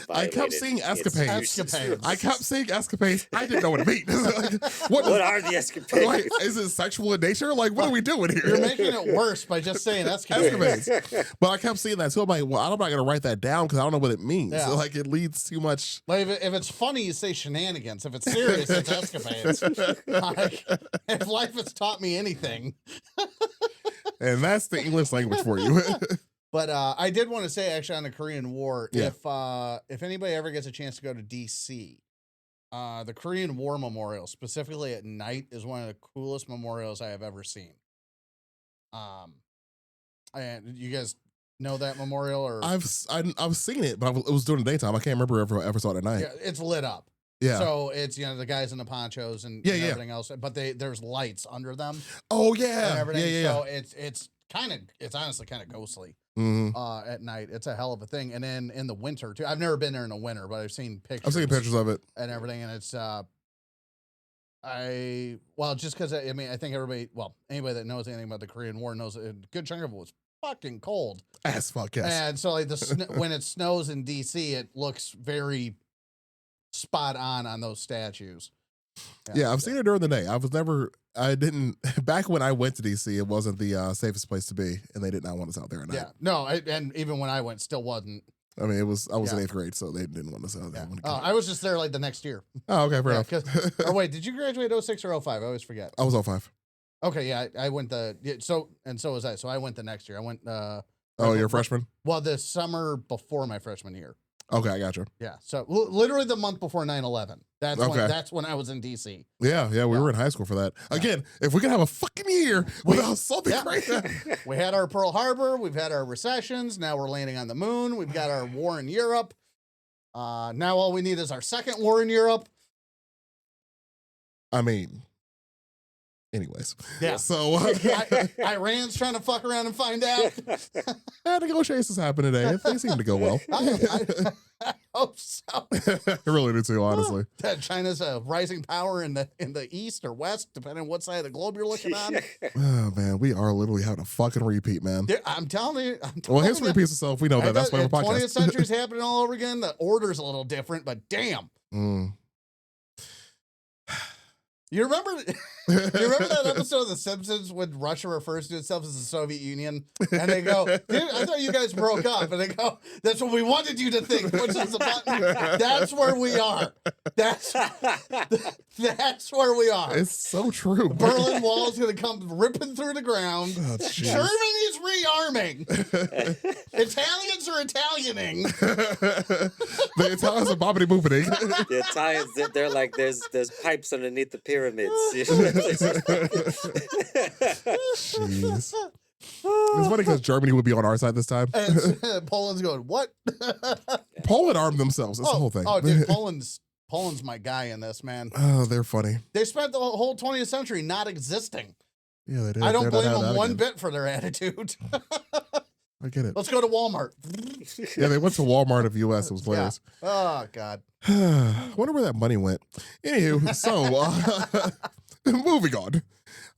I kept seeing escapades. Escapades. I kept saying escapades. I didn't know what it meant. Like, What are the escapades? like, is it sexual in nature? Like, what are we doing here? You're making it worse by just saying escapades. Escapades. But I kept seeing that too. I'm like, well, I'm not going to write that down because I don't know what it means. Yeah. So, like, it leads too much. Like if it's funny, you say shenanigans. If it's serious, it's escapades. Like, if life has taught me anything. And that's the English language for you. But I did want to say, actually, on the Korean War, Yeah. if anybody ever gets a chance to go to D.C., the Korean War Memorial, specifically at night, is one of the coolest memorials I have ever seen. And you guys know that memorial, or I've seen it, but it was during the daytime. I can't remember if I ever saw it at night. yeah, it's lit up. Yeah. So it's the guys in the ponchos and, Yeah, and yeah. everything else, but there's lights under them Oh and yeah. everything. Yeah. So it's honestly kind of ghostly. Mhm. At night, it's a hell of a thing. And then in the winter too. I've never been there in the winter, but I've seen pictures. I've seen pictures of it. and everything, and it's just because I think anybody that knows anything about the Korean War knows a good chunk of it was fucking cold. As fuck, yes. And so like when it snows in DC, it looks very spot on those statues. Yeah, I've seen it during the day. I didn't, back when I went to DC, it wasn't the safest place to be, and they did not want us out there at night. Yeah, no, and even when I went, still wasn't. I mean, I was in Yeah. 8th grade, so they didn't want us out there. Yeah. I was just there like the next year. Oh, okay, fair Yeah, enough. or wait, did you graduate 06 or 05? I always forget. I was on 5. Okay, yeah, I went so was I. So I went the next year. I went Oh, you're a freshman? well, the summer before my freshman year. Okay, I got you. Yeah. So literally the month before 9/11. Okay. That's when I was in DC. Yeah, we were in high school for that. Again, if we could have a fucking year without something Yeah. right now. We had our Pearl Harbor, we've had our recessions, now we're landing on the moon, we've got our war in Europe. Now all we need is our second war in Europe. I mean, anyways. Yeah. So Iran's trying to fuck around and find out. negotiations happen today. They seem to go well. I hope so. I really do too, honestly. That China's a rising power in the east or west, depending on what side of the globe you're looking on. Oh man, we are literally having a fucking repeat, man. Dude, I'm telling you. Well, history repeats itself. We know that. That's why we're the 20th podcast. century's happening all over again. The order's a little different, but damn. Mm. You remember that episode of The Simpsons when Russia refers to itself as the Soviet Union? And they go, dude, I thought you guys broke up. And they go, that's what we wanted you to think. Pushes the button. That's where we are. That's where we are. It's so true. Berlin Wall's going to come ripping through the ground. Oh, jeez. Germany's rearming. Italians are Italianing. The Italians are bobbity boopity. The Italians, they're like, there's pipes underneath the pyramids. Jeez. It's funny because Germany would be on our side this time. And Poland's going, what? Poland armed themselves. That's the whole thing. Oh, dude, Poland's my guy in this, man. Oh, they're funny. They spent the whole 20th century not existing. Yeah, they did. I don't They're blame not them out one again. bit for their attitude. I get it. Let's go to Walmart. Yeah, they went to Walmart of U.S. It was hilarious. Oh, God. I wonder where that money went. Anywho, so moving on.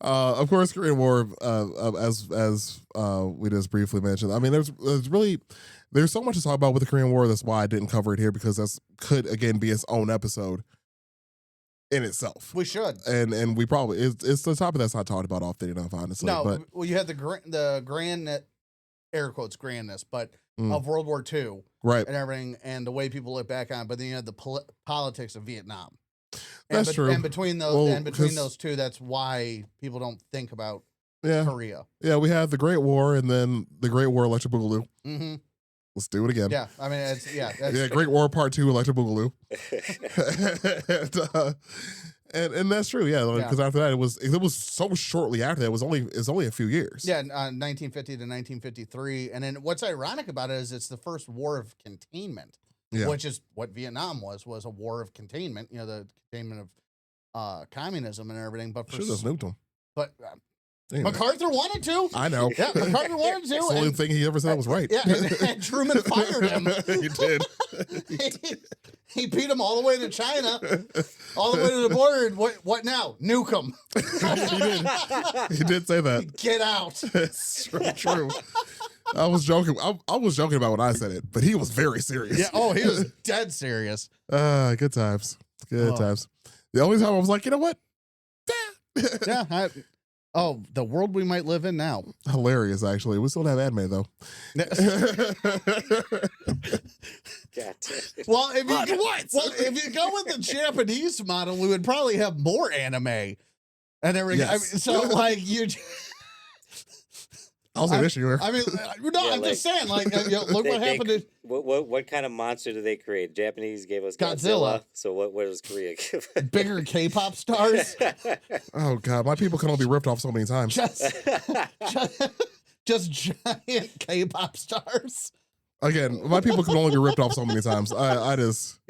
Of course, Korean War, as we just briefly mentioned. I mean, there's so much to talk about with the Korean War. That's why I didn't cover it here, because that's could again be its own episode in itself. We should. And we probably it's the topic that's not talked about often enough, honestly. No, but well, you had the Grand air quotes grandness, but Mm. of World War II Right. and everything, and the way people look back on it. But then you have the politics of Vietnam. That's true. And between those, Well, those two, that's why people don't think about Yeah. Korea. Yeah, we had the Great War and then the Great War Electric Boogaloo. Mm-hmm. Let's do it again. Yeah, I mean, that's Yeah, Great War Part 2 Electric Boogaloo. and that's true, yeah. Because after that, it was so shortly after that. It's only a few years. Yeah, 1950 to 1953. And then what's ironic about it is it's the first war of containment, which is what Vietnam was a war of containment. You know, the containment of communism and everything. But Should have nuked them. But anyway. MacArthur wanted to. I know. Yeah, MacArthur wanted to. It's the only thing he ever said was right. Yeah, and Truman fired him. He did. He beat him all the way to China, all the way to the border. And what now? Nuke him. He did. He did say that. Get out. It's true. I was joking. I was joking about when I said it, but he was very serious. Yeah. Oh, he was dead serious. Good times. Good times. The only time I was like, you know what? Yeah. The world we might live in now. Hilarious, actually. We still have anime though. Well, if you go with the Japanese model, we would probably have more anime and everything. Yes. I mean, so like you. I'll say this year. I mean, no, I'm just saying. Like, look what happened to what kind of monster do they create? Japanese gave us Godzilla. So what does Korea give? Bigger K-pop stars. Oh God, my people can only be ripped off so many times. Just giant K-pop stars. Again, my people can only be ripped off so many times. I just.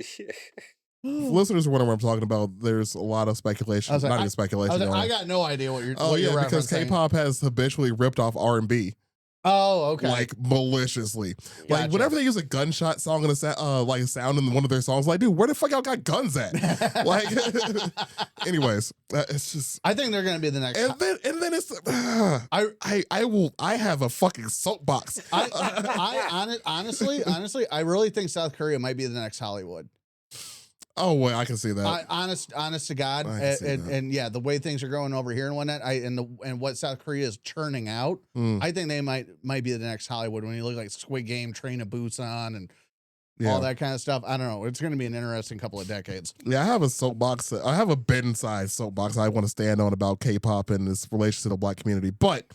Listeners are wondering what I'm talking about. There's a lot of speculation. Not even speculation. I got no idea what you're. Oh what yeah, you're because referencing. K-pop has habitually ripped off R&B. Oh, okay. Like maliciously. Gotcha. Like whenever they use a gunshot song in a sound in one of their songs, like, dude, where the fuck y'all got guns at? Like, anyways, it's just. I think they're gonna be the next. And then it's. I have a fucking soapbox. Honestly, I really think South Korea might be the next Hollywood. Oh well, I can see that. Honest to God, and yeah, the way things are going over here and whatnot, and what South Korea is churning out, I think they might be the next Hollywood. When you look like Squid Game, Train to Busan, and all that kind of stuff, I don't know. It's going to be an interesting couple of decades. Yeah, I have a soapbox. I have a Ben-sized soapbox I want to stand on about K-pop and its relation to the Black community, but.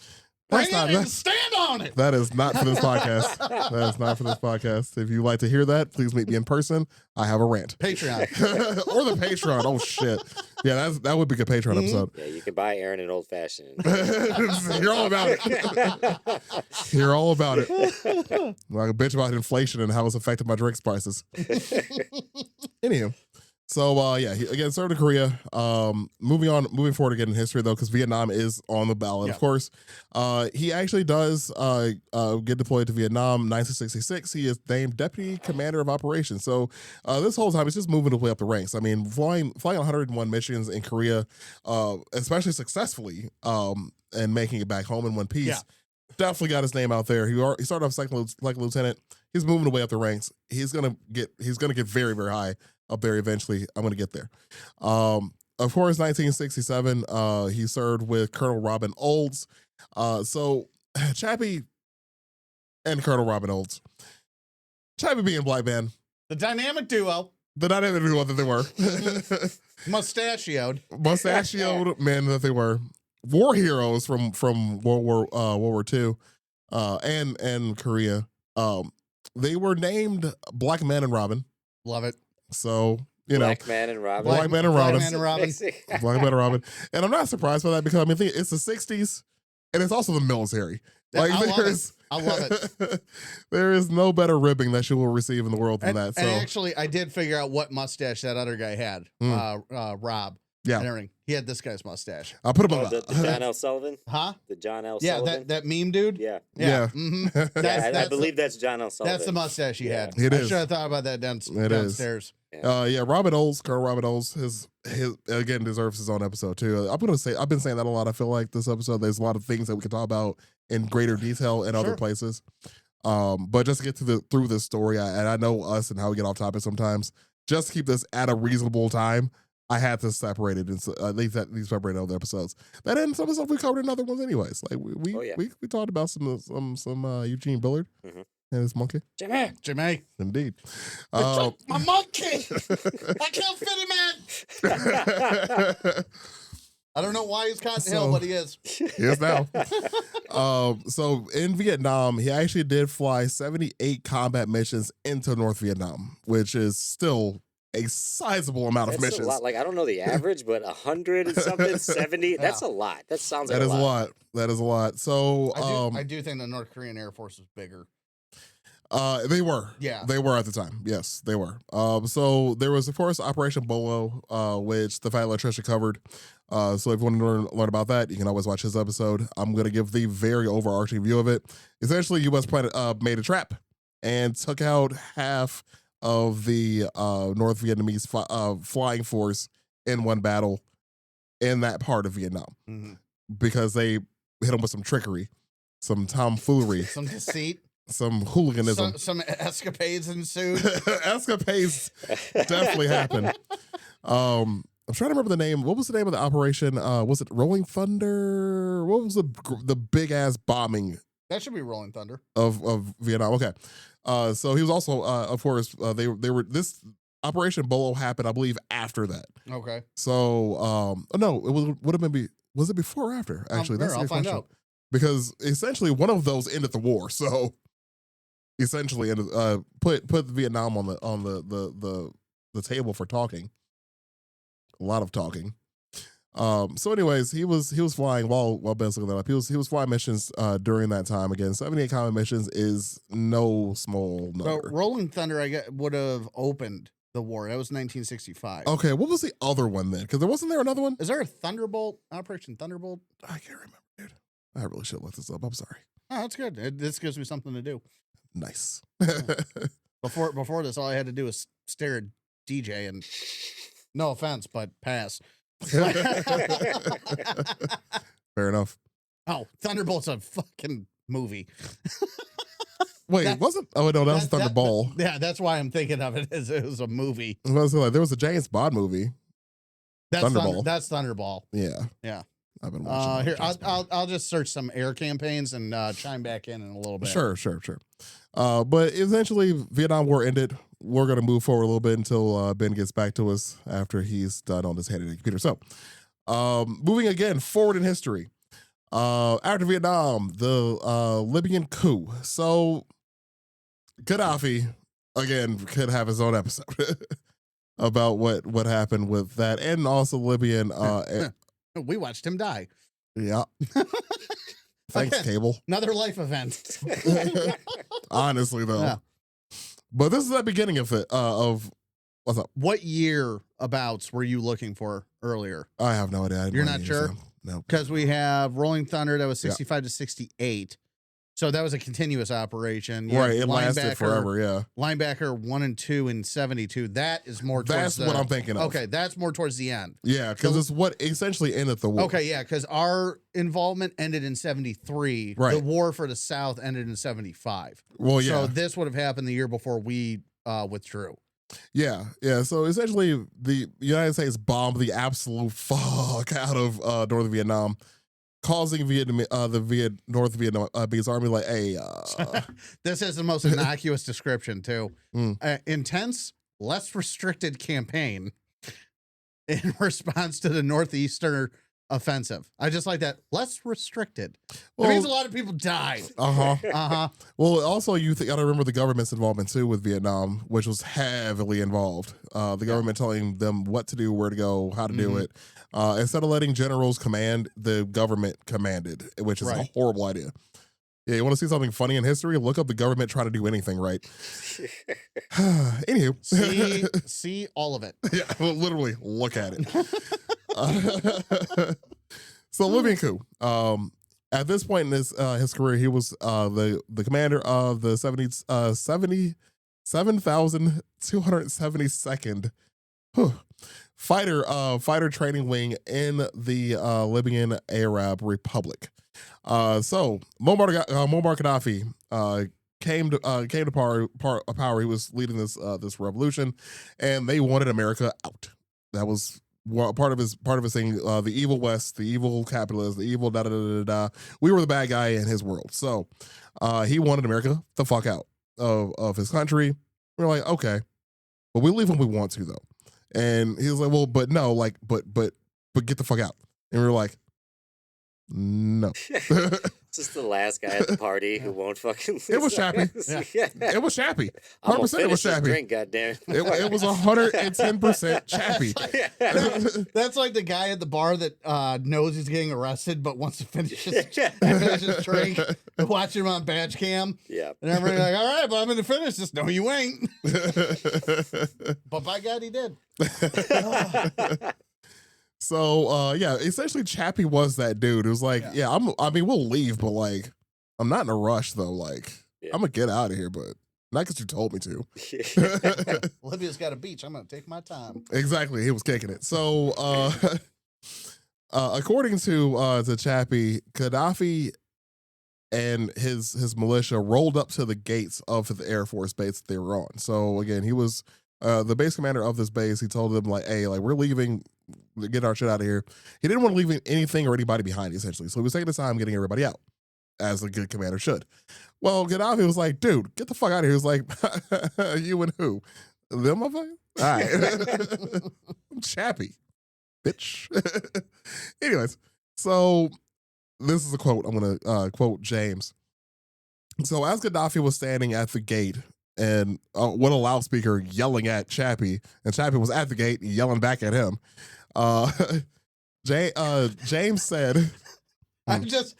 Bring it and stand on it. That is not for this podcast. That is not for this podcast. If you'd like to hear that, please meet me in person. I have a rant. Patreon. Or the Patreon. Oh, shit. Yeah, that would be a good Patreon episode. Yeah, you can buy Aaron an old fashioned. Hear all about it. Hear all about it. Like a bitch about inflation and how it's affected my drinks prices. Anywho. So again, served in Korea. Moving forward again in history though, because Vietnam is on the ballot, of course. He actually does get deployed to Vietnam. 1966, he is named Deputy Commander of Operations. So this whole time, he's just moving his way up the ranks. I mean, flying 101 missions in Korea, especially successfully, and making it back home in one piece. Yeah. Definitely got his name out there. He started off second like lieutenant. He's moving his way up the ranks. He's gonna get very, very high up there eventually. I'm gonna get there. Of course, 1967, he served with Colonel Robin Olds. So Chappie and Colonel Robin Olds. Chappie being black man. The dynamic duo. The dynamic duo that they were. Mustachioed men that they were. War heroes from World War II, and Korea. They were named Black Man and Robin. Love it. So Black Man and Robin. Black Man and Robin. Black Man and Robin. Black Man and Robin. And I'm not surprised by that because I mean it's the 60s and it's also the military. Like I love it. There is no better ribbing that you will receive in the world than that. So and actually, I did figure out what mustache that other guy had. Rob. Yeah. And everything. He had this guy's mustache. I'll put him on the John L. Sullivan? Huh? The John L. Yeah, Sullivan? that meme dude? Yeah. Yeah. Mm-hmm. I believe that's John L. Sullivan. That's the mustache he had. It I is. should have thought about that downstairs. Robin Olds, Colonel Robin Olds, his again deserves his own episode too. I've been saying that a lot. I feel like this episode, there's a lot of things that we can talk about in greater detail in other places. But just to get through this story, and I know us and how we get off topic sometimes, just to keep this at a reasonable time. I had to separate it, and at least separate other episodes. That and some of the stuff we covered in other ones, anyways. Like we talked about some Eugene Billard and his monkey. Jimmy, Indeed. my monkey. I can't fit him in. I don't know why he's Cotton Hill, but he is. He is now. So in Vietnam, he actually did fly 78 combat missions into North Vietnam, which is still a sizable amount of missions. A lot. Like, I don't know the average, but 100 and something, 70, that's a lot. That sounds like a lot. That is a lot. So I do think the North Korean Air Force was bigger. They were. Yeah. They were at the time. Yes, they were. So there was, of course, Operation Bolo, which the Fat Electrician covered. So if you want to learn about that, you can always watch his episode. I'm going to give the very overarching view of it. Essentially, U.S. made a trap and took out half of the North Vietnamese flying force in one battle in that part of Vietnam because they hit them with some trickery, some tomfoolery, some deceit, some hooliganism, some escapades ensued. Escapades definitely happened. I'm trying to remember the name. What was the name of the operation? Was it Rolling Thunder? What was the big ass bombing? That should be Rolling Thunder of Vietnam. Okay. So he was also, of course, they were, this Operation Bolo happened, I believe, after that. Okay. So, no, it would have been, was it before or after? Actually, that's I'll find out. Because essentially one of those ended the war. So essentially, put Vietnam on the table for talking. A lot of talking. So anyways, he was flying while Ben looking that up. He was flying missions during that time. Again, 78 combat missions is no small number. So Rolling Thunder, would have opened the war. That was 1965. Okay, what was the other one then? Because wasn't there another one? Is there a Thunderbolt, Operation Thunderbolt? I can't remember, dude. I really should look this up. I'm sorry. Oh, that's good. This gives me something to do. Nice. Before this, all I had to do was stare at DJ and no offense, but pass. Fair enough. Oh, Thunderbolt's a fucking movie. Wait, wasn't? Oh no, that was Thunderball. Yeah, that's why I'm thinking of it as it was a movie. There was a James Bond movie. Thunderball. That's Thunderball. Yeah. I've been watching. Here, I'll just search some air campaigns and chime back in a little bit. Sure. But eventually, Vietnam War ended. We're gonna move forward a little bit until Ben gets back to us after he's done on his handy computer. So, moving again forward in history. After Vietnam, the Libyan coup. So, Gaddafi again could have his own episode about what happened with that, and also Libyan. We watched him die. Yeah. Thanks, Cable. Another life event. Honestly, though. Yeah. But this is the beginning of it. Of what's up? What year abouts were you looking for earlier? I have no idea. You're not sure? No. Because we have Rolling Thunder that was 65 to 68. So that was a continuous operation. Right, it lasted forever, yeah. Linebacker 1 and 2 in 72. That is more towards That's what I'm thinking of. Okay, that's more towards the end. Yeah, because it's what essentially ended the war. Okay, yeah, because our involvement ended in 73. Right. The war for the South ended in 75. Well, yeah. So this would have happened the year before we withdrew. Yeah. So essentially, the United States bombed the absolute fuck out of Northern Vietnam, causing North Vietnamese army like, hey. This is the most innocuous description too. Intense, less restricted campaign in response to the Northeastern offensive. I just like that. Less restricted. Well, it means a lot of people died. Well, also you got to remember the government's involvement too with Vietnam, which was heavily involved. The government telling them what to do, where to go, how to do it. Instead of letting generals command, the government commanded, which is a horrible idea. Yeah, you want to see something funny in history? Look up the government trying to do anything right. Anywho. See all of it. Yeah, literally look at it. So Libyan coup. At this point in his career, he was the commander of the 77,272nd fighter training wing in the Libyan Arab Republic. So Muammar Gaddafi came to power. He was leading this revolution, and they wanted America out. That was part of his thing, the evil West, the evil capitalists, the evil da da da da da. We were the bad guy in his world. So he wanted America the fuck out of his country. We're like, okay, but we leave when we want to though. And he was like, well, but no, like, but get the fuck out. And we were like, no. Just the last guy at the party who won't fucking. It was Chappie. Yeah. It was Chappie. I'm gonna 100% it was finish this Chappie. drink, goddamn. It was 110% Chappie. That's like the guy at the bar that knows he's getting arrested but wants to finish his drink and watch him on badge cam. Yeah. And everybody's like, all right, but I'm going to finish this. No, you ain't. But by God, he did. So yeah, essentially Chappie was that dude. It was like, I mean, we'll leave, but like, I'm not in a rush though. Like, I'm gonna get out of here, but not because you told me to. Libya's got a beach. I'm gonna take my time. Exactly, he was kicking it. So, according to Chappie, Gaddafi and his militia rolled up to the gates of the Air Force base that they were on. So again, he was the base commander of this base. He told them like, hey, like we're leaving. Get our shit out of here. He didn't want to leave anything or anybody behind, essentially. So he was taking his time getting everybody out, as a good commander should. Well, Gaddafi was like, dude, get the fuck out of here. He was like, you and who? Them motherfuckers? All right. I'm Chappie, bitch. Anyways, so this is a quote. I'm going to quote James. So as Gaddafi was standing at the gate and with a loudspeaker yelling at Chappie, and Chappie was at the gate yelling back at him, James said, I'm just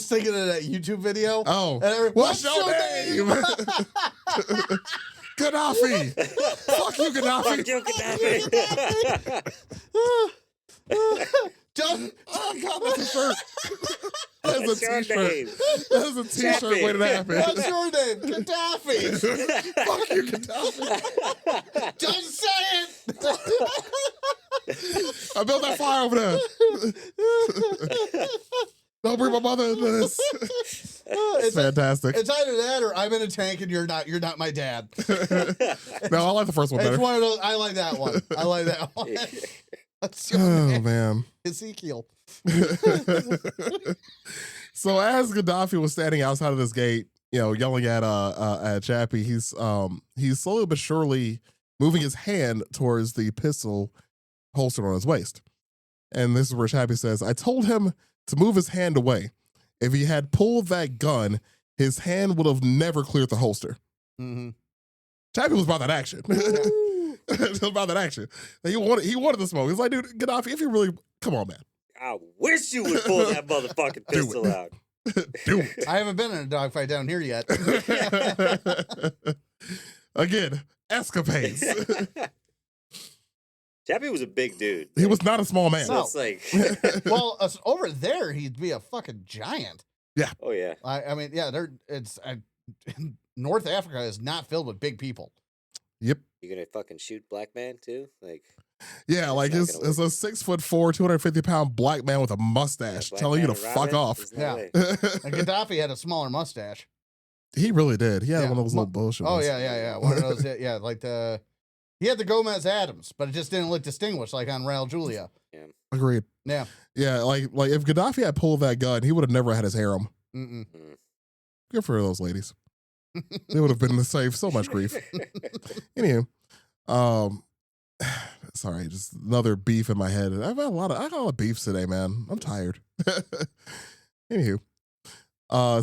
thinking of that YouTube video. Oh, what's your name? Gaddafi. Fuck you, Gaddafi. Fuck you, Gaddafi. Oh God, that's a shirt. That's What's a your t-shirt. name? That's a t-shirt Chappie. waiting to happen. What's your name? Gaddafi. Fuck you, Gaddafi. Don't say it. I built that fire over there. Don't bring my mother into this. It's fantastic. It's either that or I'm in a tank and you're not my dad. No, I like the first one It's better. one of those. I like that one. I like that one. That's your Oh name. man. Ezekiel. So as Gaddafi was standing outside of this gate, yelling at Chappie, he's slowly but surely moving his hand towards the pistol holstered on his waist. And this is where Chappie says, I told him to move his hand away. If he had pulled that gun, his hand would have never cleared the holster. Mm-hmm. Chappie was about that action. About that action. He wanted the smoke. He's like, dude, Gaddafi, if you really, come on, man. I wish you would pull that motherfucking pistol out. Do it. I haven't been in a dogfight down here yet. Again, escapades. Chappie was a big dude. He was not a small man. So it's like, Well, over there, he'd be a fucking giant. oh yeah. I mean, yeah, North Africa is not filled with big people. Yep. You gonna fucking shoot black man too? Like, Yeah, like not it's gonna a 6'4", 250-pound black man with a mustache black telling you man to and fuck Robin? off. There's no Yeah. way. And Gaddafi had a smaller mustache. He really did. He had Yeah. one of those little bullshit Oh ones. yeah. One of those. Yeah, like he had the Gomez Adams, but it just didn't look distinguished like on Raul Julia. Agreed. Yeah. Yeah, like if Gaddafi had pulled that gun, he would have never had his harem. Mm-mm. Good for those ladies. They would have been saved so much grief. Anywho, sorry, just another beef in my head. I got a lot of beefs today, man. I'm tired. Anywho,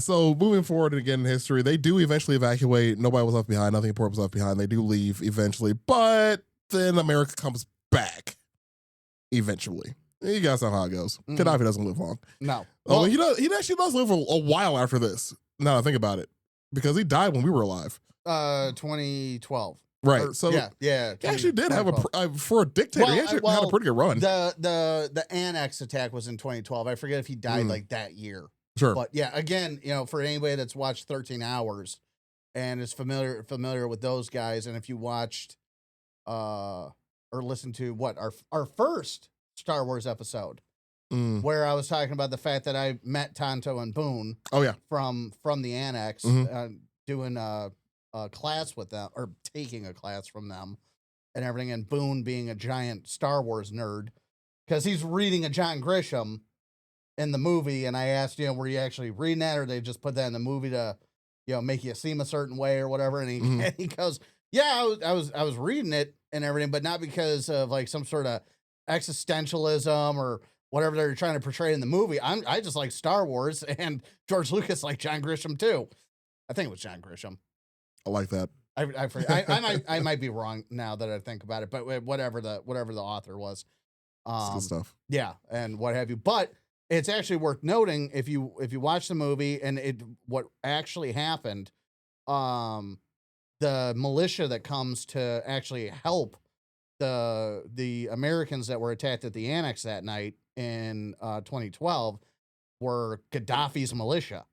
so moving forward again in history, they do eventually evacuate. Nobody was left behind. Nothing important was left behind. They do leave eventually, but then America comes back eventually. You guys know how it goes. Mhm. Gaddafi doesn't live long. No. Oh, he does. He actually does live a while after this. Now that I think about it, because he died when we were alive. 2012. Right. Or- so yeah. he actually did have 2012. for a dictator. Well, he actually had a pretty good run. The annex attack was in 2012. I forget if he died Mm. like that year. Sure. But yeah, again, for anybody that's watched 13 Hours and is familiar with those guys, and if you watched or listened to what our first Star Wars episode, Mm. where I was talking about the fact that I met Tonto and Boone Oh yeah. from the annex, Mhm. doing a class with them or taking a class from them. and everything, and Boone being a giant Star Wars nerd, because he's reading a John Grisham in the movie, and I asked, were you actually reading that, or they just put that in the movie to, make you seem a certain way or whatever? And and he goes, yeah, I was reading it and everything, but not because of like some sort of existentialism or whatever they're trying to portray in the movie. I just like Star Wars, and George Lucas liked John Grisham too. I think it was John Grisham. I like that. I forget. I might be wrong now that I think about it, but whatever the author was, It's good stuff. yeah, and what have you. But it's actually worth noting if you watch the movie and what actually happened, the militia that comes to actually help the Americans that were attacked at the annex that night in 2012 were Gaddafi's militia.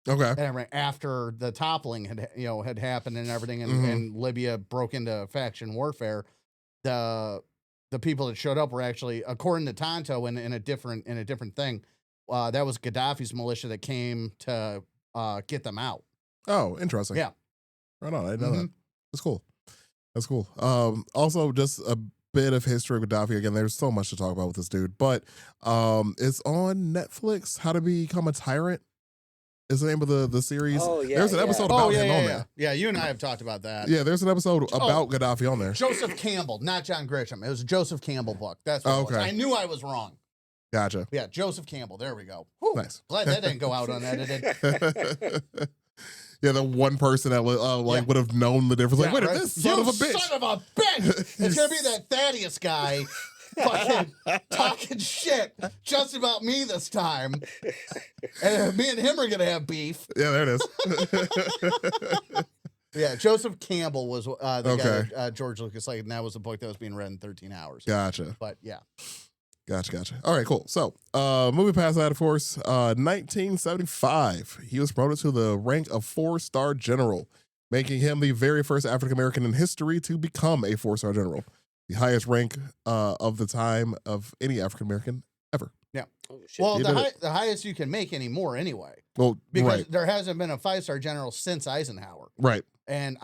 Okay. And after the toppling had happened and everything, and Libya broke into faction warfare, the people that showed up were actually, according to Tonto, in a different thing, that was Gaddafi's militia that came to get them out. Oh, interesting. Yeah. Right on. I didn't know that. That's cool. That's cool. Also, just a bit of history of Gaddafi. Again, there's so much to talk about with this dude, but it's on Netflix. How to Become a Tyrant is the name of the series. Oh, yeah. There's an episode about him on there. Yeah, you and I have talked about that. Yeah, there's an episode about Gaddafi on there. Joseph Campbell, not John Grisham. It was a Joseph Campbell book. That's what it was. I knew I was wrong. Gotcha. Yeah, Joseph Campbell. There we go. Whew. Nice. Glad that didn't go out unedited. Yeah, the one person that would have known the difference. Like, wait, right? this son of a bitch. Son of a bitch. It's gonna be that Thaddeus guy fucking talking shit just about me this time. And me and him are gonna have beef. Yeah, there it is. Yeah, Joseph Campbell was the guy that George Lucas liked, and that was the book that was being read in 13 hours. Gotcha. But yeah. Gotcha. All right, cool. So, moving past that, of course, 1975, he was promoted to the rank of 4-star general, making him the very first African American in history to become a 4-star general, the highest rank of the time of any African American ever. Yeah. Oh, shit. Well, the highest you can make anymore anyway. Well, because there hasn't been a 5-star general since Eisenhower. Right. And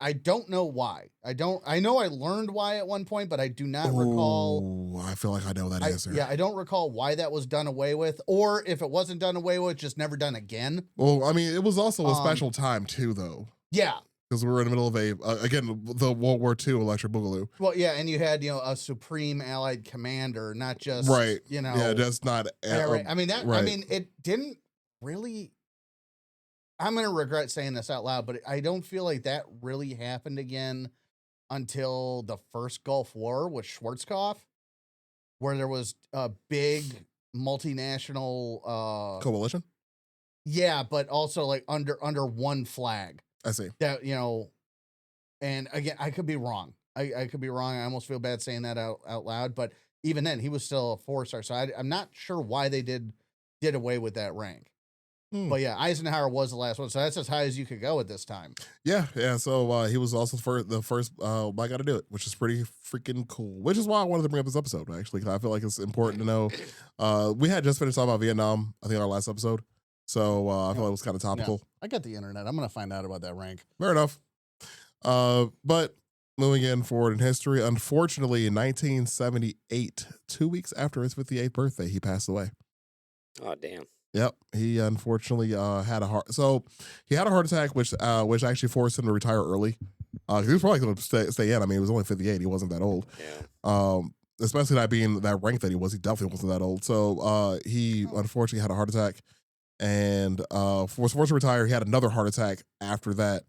I don't know why. I know I learned why at one point, but I do not recall. I feel like I know that answer. Yeah, I don't recall why that was done away with, or if it wasn't done away with, just never done again. Well, I mean, it was also a special time too, though. Yeah. Because we were in the middle of again, the World War II Electric Boogaloo. Well, yeah, and you had, a supreme allied commander, not just, right. Yeah, just not. Right. I mean, it didn't really. I'm going to regret saying this out loud, but I don't feel like that really happened again until the first Gulf War with Schwarzkopf, where there was a big multinational coalition. Yeah, but also like under one flag. I see. That, and again, I could be wrong. I could be wrong. I almost feel bad saying that out loud, but even then, he was still a 4-star. So I'm not sure why they did away with that rank. But yeah, Eisenhower was the last one, so that's as high as you could go at this time. Yeah. So he was also the first black guy to do it, which is pretty freaking cool. Which is why I wanted to bring up this episode, actually, because I feel like it's important to know. We had just finished talking about Vietnam, I think, our last episode. So I feel like it was kind of topical. Yeah. I got the internet. I'm gonna find out about that rank. Fair enough. But moving in forward in history, unfortunately, in 1978, 2 weeks after his 58th birthday, he passed away. Oh, damn. Yep, he unfortunately had a heart. So he had a heart attack, which actually forced him to retire early. He was probably going to stay in. I mean, he was only 58. He wasn't that old. Yeah. Especially that being that rank that he was. He definitely wasn't that old. So he unfortunately had a heart attack, and was forced to retire. He had another heart attack after that.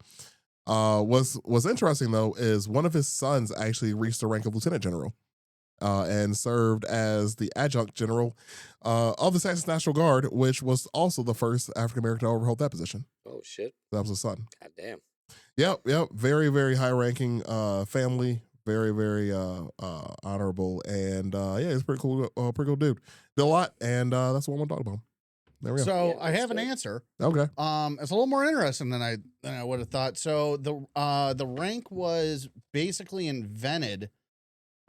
What's interesting though is one of his sons actually reached the rank of lieutenant general. And served as the adjunct general of the Texas National Guard, which was also the first African American to overhold that position. Oh, shit. That was his son. God damn. Yep. Very, very high ranking family. Very, very honorable. And yeah, he's pretty cool dude. Did a lot, and that's what I want to talk about. There we go. So I have an answer. Okay. It's a little more interesting than I would have thought. So the rank was basically invented.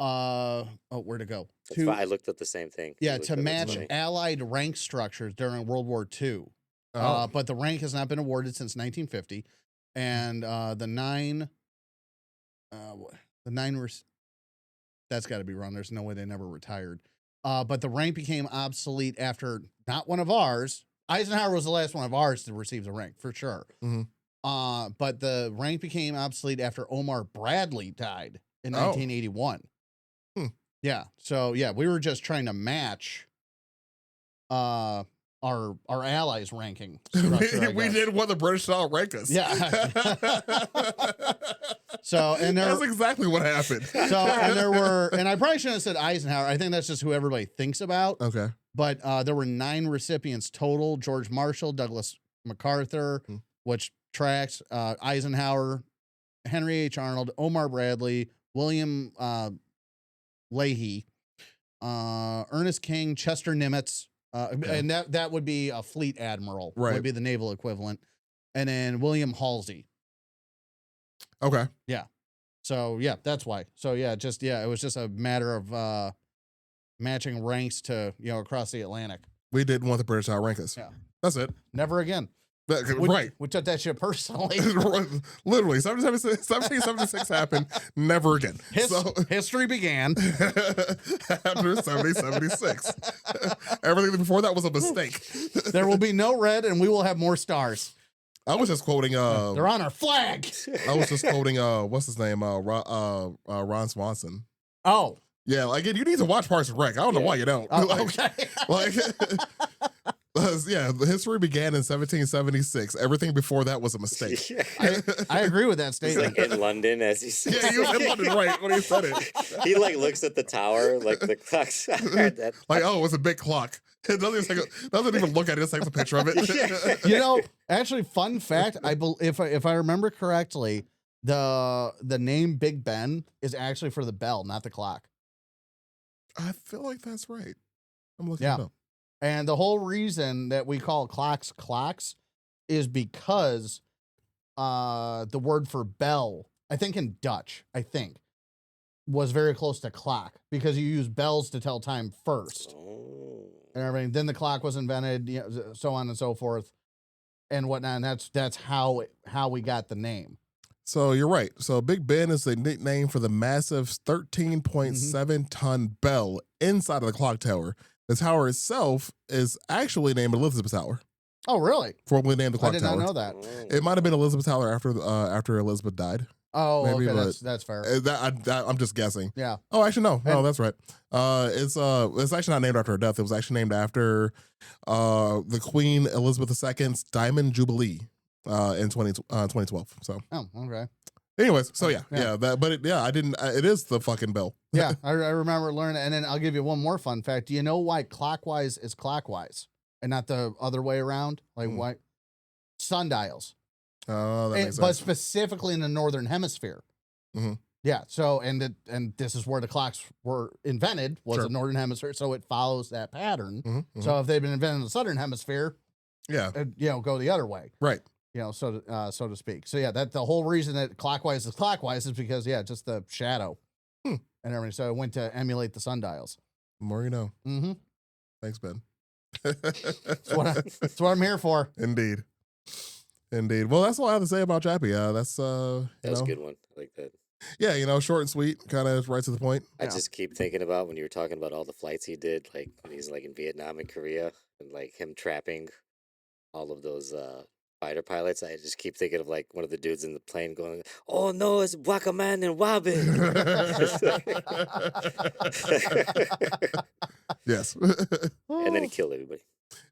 Where'd it go? I looked at the same thing. Yeah, to match Allied rank structures during World War II. But the rank has not been awarded since 1950, and the 9 The 9 were. That's got to be wrong. There's no way they never retired. But the rank became obsolete after not one of ours. Eisenhower was the last one of ours to receive the rank for sure. But the rank became obsolete after Omar Bradley died in 1981. Yeah. So yeah, we were just trying to match our allies' ranking structure, we did what the British style rank us. Yeah. So and that's exactly what happened. So and there were, and I probably shouldn't have said Eisenhower. I think that's just who everybody thinks about. Okay. But there were 9 recipients total: George Marshall, Douglas MacArthur, which tracks, Eisenhower, Henry H. Arnold, Omar Bradley, William Leahy, Ernest King, Chester Nimitz, and that would be a fleet admiral, right? Would be the naval equivalent, and then William Halsey. Okay. Yeah. So yeah, that's why. So yeah, it was just a matter of matching ranks to across the Atlantic. We didn't want the British to outrank us. Yeah. That's it. Never again. Right. We took that shit personally. Literally, 1776 happened. Never again. History began after 1776. Everything before that was a mistake. There will be no red, and we will have more stars. I was just quoting. They're on our flag. I was just quoting. What's his name? Ron Swanson. Oh. Yeah, like you need to watch Parks and Rec. I don't know why you don't. Okay. Yeah, the history began in 1776. Everything before that was a mistake. I agree with that statement. He's like in London as he said. Yeah, he was in London right when he said it. He like looks at the tower, like the clock's like, oh, it's a big clock. It doesn't even look at it. It takes a picture of it. Actually, fun fact. If I remember correctly, the name Big Ben is actually for the bell, not the clock. I feel like that's right. I'm looking it up. And the whole reason that we call clocks is because the word for bell, I think in Dutch, was very close to clock because you use bells to tell time first. And everything. Then the clock was invented, so on and so forth and whatnot. And that's how we got the name. So you're right. So Big Ben is the nickname for the massive 13.7 ton bell inside of the clock tower. The tower itself is actually named Elizabeth Tower. Oh, really? Formerly named the clock tower. I did not know that. It might have been Elizabeth Tower after Elizabeth died. Oh, maybe, okay, that's fair. I'm just guessing. Yeah. Oh, actually, no, that's right. It's actually not named after her death. It was actually named after the Queen Elizabeth II's Diamond Jubilee in 2012. So. Oh, okay. Anyways, so yeah. I didn't. It is the fucking bell. Yeah, I remember learning. And then I'll give you one more fun fact. Do you know why clockwise is clockwise and not the other way around? Like why? Sundials. Oh, that makes sense. But specifically in the northern hemisphere. Mm-hmm. Yeah. So and this is where the clocks were invented was the northern hemisphere. So it follows that pattern. Mm-hmm. So if they've been invented in the southern hemisphere, go the other way. Right. So to speak. So yeah, that the whole reason that clockwise is because just the shadow and everything. So it went to emulate the sundials. The more you know. Mm-hmm. Thanks, Ben. That's what I'm here for. Indeed. Well, that's all I have to say about Chappie. That's a good one. I like that. Yeah, short and sweet, kind of right to the point. I just keep thinking about when you were talking about all the flights he did, like when he's like in Vietnam and Korea, and like him trapping all of those fighter pilots. I just keep thinking of like one of the dudes in the plane going, "Oh no, it's Wakaman and Wabe." Yes. And then he killed everybody.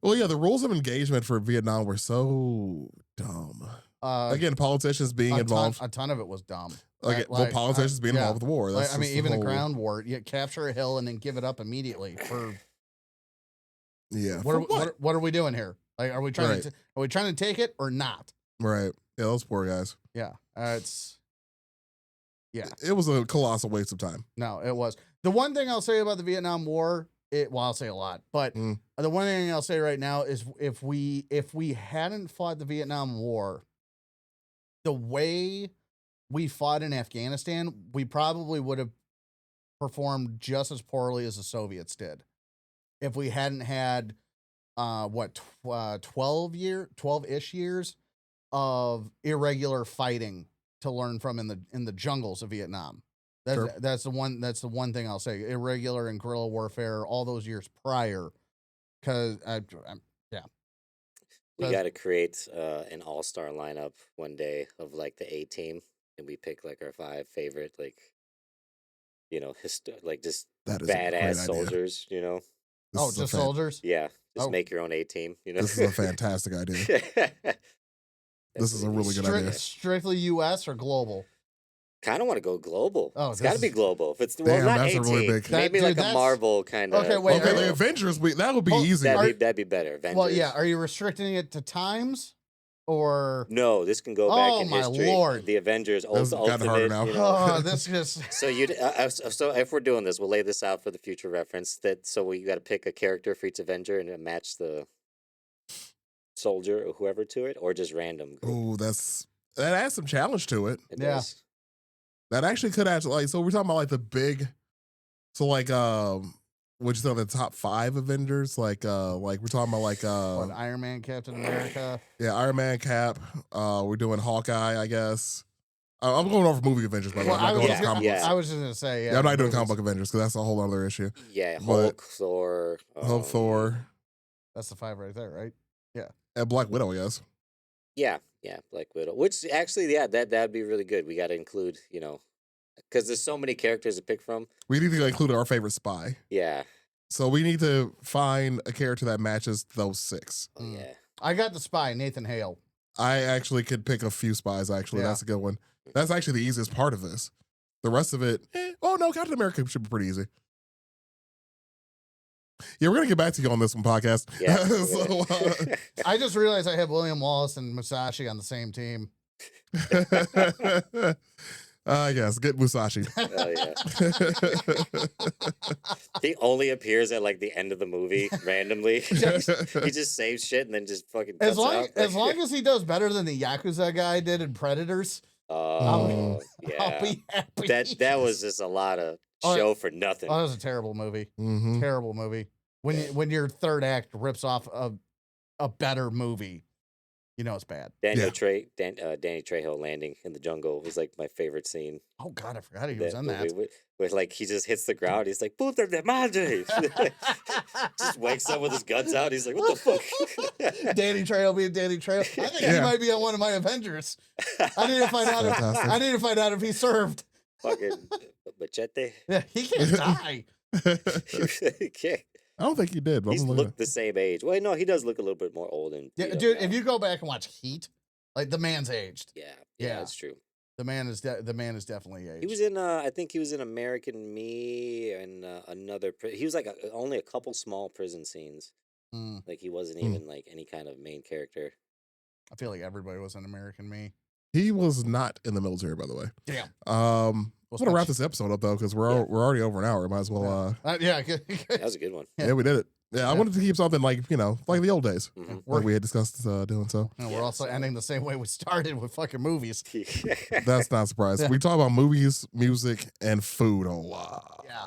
Well, yeah, the rules of engagement for Vietnam were so dumb. Again, politicians being involved. A ton of it was dumb. Politicians being involved with the war. That's even the ground war. You capture a hill and then give it up immediately for. Yeah. What are we doing here? Like, are we trying to take it or not? Right. Yeah, those poor guys. Yeah. It was a colossal waste of time. No, it was. The one thing I'll say about the Vietnam War, I'll say a lot, but the one thing I'll say right now is if we hadn't fought the Vietnam War the way we fought in Afghanistan, we probably would have performed just as poorly as the Soviets did. If we hadn't had 12-ish years of irregular fighting to learn from in the jungles of Vietnam. That's the one. That's the one thing I'll say. Irregular and guerrilla warfare, all those years prior, because yeah, We got to create an all-star lineup one day of like the A team, and we pick like our 5 favorite, like, like just That is a great badass idea. soldiers. just soldiers. Yeah, just Oh. make your own A team. This is a fantastic idea. This is a really good idea. Strictly U.S. or global? Kind of want to go global. Oh, it's got to be global. If it's Damn, not that's a really 18, big- maybe like a Marvel kind of. Okay, wait, Okay, the Avengers, that would be easy. That'd be better. Avengers. Well, yeah. Are you restricting it to times, or No, this can go back in my history. Lord. The Avengers, This has gotten harder Ultimate. now. oh, this just So so if we're doing this, we'll lay this out for the future reference. So you got to pick a character for each Avenger and match the soldier or whoever to it, or just random. Ooh, that adds some challenge to it. It Yeah. Oh, does. That actually could actually so we're talking about like the big, so like would you say the top 5 Avengers? Like we're talking about like what, Iron Man, Captain America. yeah, Iron Man, Cap. We're doing Hawkeye, I guess. I'm going over movie Avengers, by the way. Well, I'm not going over yeah, comic yeah. books. I was just gonna say, Yeah, I'm not doing movies. comic book Avengers because that's a whole other issue. Yeah, But- Hulk, Thor. Hulk, Thor, That's the 5 right there, right? and Black Widow, I guess. Yeah, Black Widow. Which actually, yeah, that'd be really good. We got to include, because there's so many characters to pick from. We need to include our favorite spy. Yeah. So we need to find a character that matches those 6. Oh, yeah. I got the spy, Nathan Hale. I actually could pick a few spies, actually. Yeah. That's a good one. That's actually the easiest part of this. The rest of it, oh no, Captain America should be pretty easy. Yeah, we're going to get back to you on this one podcast. Yeah. So, I just realized I have William Wallace and Musashi on the same team. yes, get Musashi. Oh, yeah. He only appears at like the end of the movie randomly. He just saves shit and then just fucking cuts out. As long as he does better than the Yakuza guy did in Predators, Oh, I'll yeah. be happy. That was just a lot of Oh, show for nothing. Oh, that was a terrible movie. Mhm. Terrible movie. When your third act rips off a better movie, you know it's bad. Yeah. Danny Trejo landing in the jungle was like my favorite scene. Oh God, I forgot he was in that. movie, where like he just hits the ground. He's like, "Puta de madre!" Just wakes up with his guns out. He's like, "What the fuck?" Danny Trejo being Danny Trejo. I think he Yeah. might be on one of my Avengers. I need to find out. Fantastic. I need to find out if he served. Fucking machete. Yeah, he can't die. He can't. I don't think he did. But He's I'm looking looked the same age. Well, no, he does look a little bit more old and Yeah, beat up dude, now. if you go back and watch Heat, like the man's aged. Yeah, Yeah. that's true. The man is definitely aged. He was in. I think he was in American Me and another. He was like only a couple small prison scenes. Mm, Like he wasn't Hmm. even like any kind of main character. I feel like everybody was an American Me. He was not in the military, by the way. Damn. I'm gonna wrap this episode up though, because we're Yeah. we're already over an hour. Might as well. Yeah. That was a good one. Yeah, we did it. Yeah, I Yeah. wanted to keep something like like the old days, Mhm. like we had discussed doing. So And Yeah, we're also so- ending the same way we started with fucking movies. that's not a surprise. Yeah. We talk about movies, music, and food a lot. Yeah.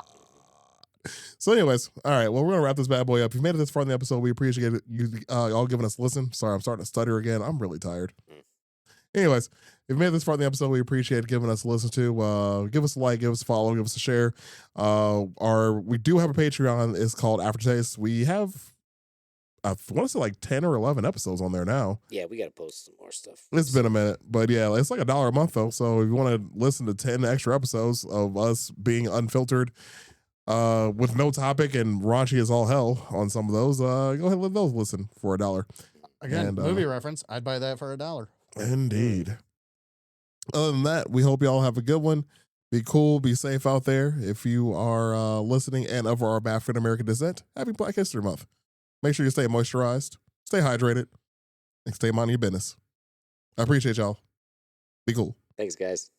So, anyways, all right. Well, we're gonna wrap this bad boy up. If you made it this far in the episode, we appreciate it. You all giving us a listen. Sorry, I'm starting to stutter again. I'm really tired. Mm. Anyways, if you made it this far in the episode, we appreciate giving us a listen to. Give us a like, give us a follow, give us a share. We do have a Patreon. It's called Aftertaste. We have, I want to say like 10 or 11 episodes on there now. Yeah, we got to post some more stuff. It's been a minute, but yeah, it's like $1 a month though. So if you want to listen to 10 extra episodes of us being unfiltered, with no topic and raunchy as all hell on some of those, go ahead and let those listen for $1. Again, And, movie reference. I'd buy that for $1. Indeed. Other than that, we hope y'all have a good one. Be cool, be safe out there. If you are listening and of our African American descent, happy Black History Month. Make sure you stay moisturized, stay hydrated, and stay minding your business. I appreciate y'all. Be cool. Thanks, guys.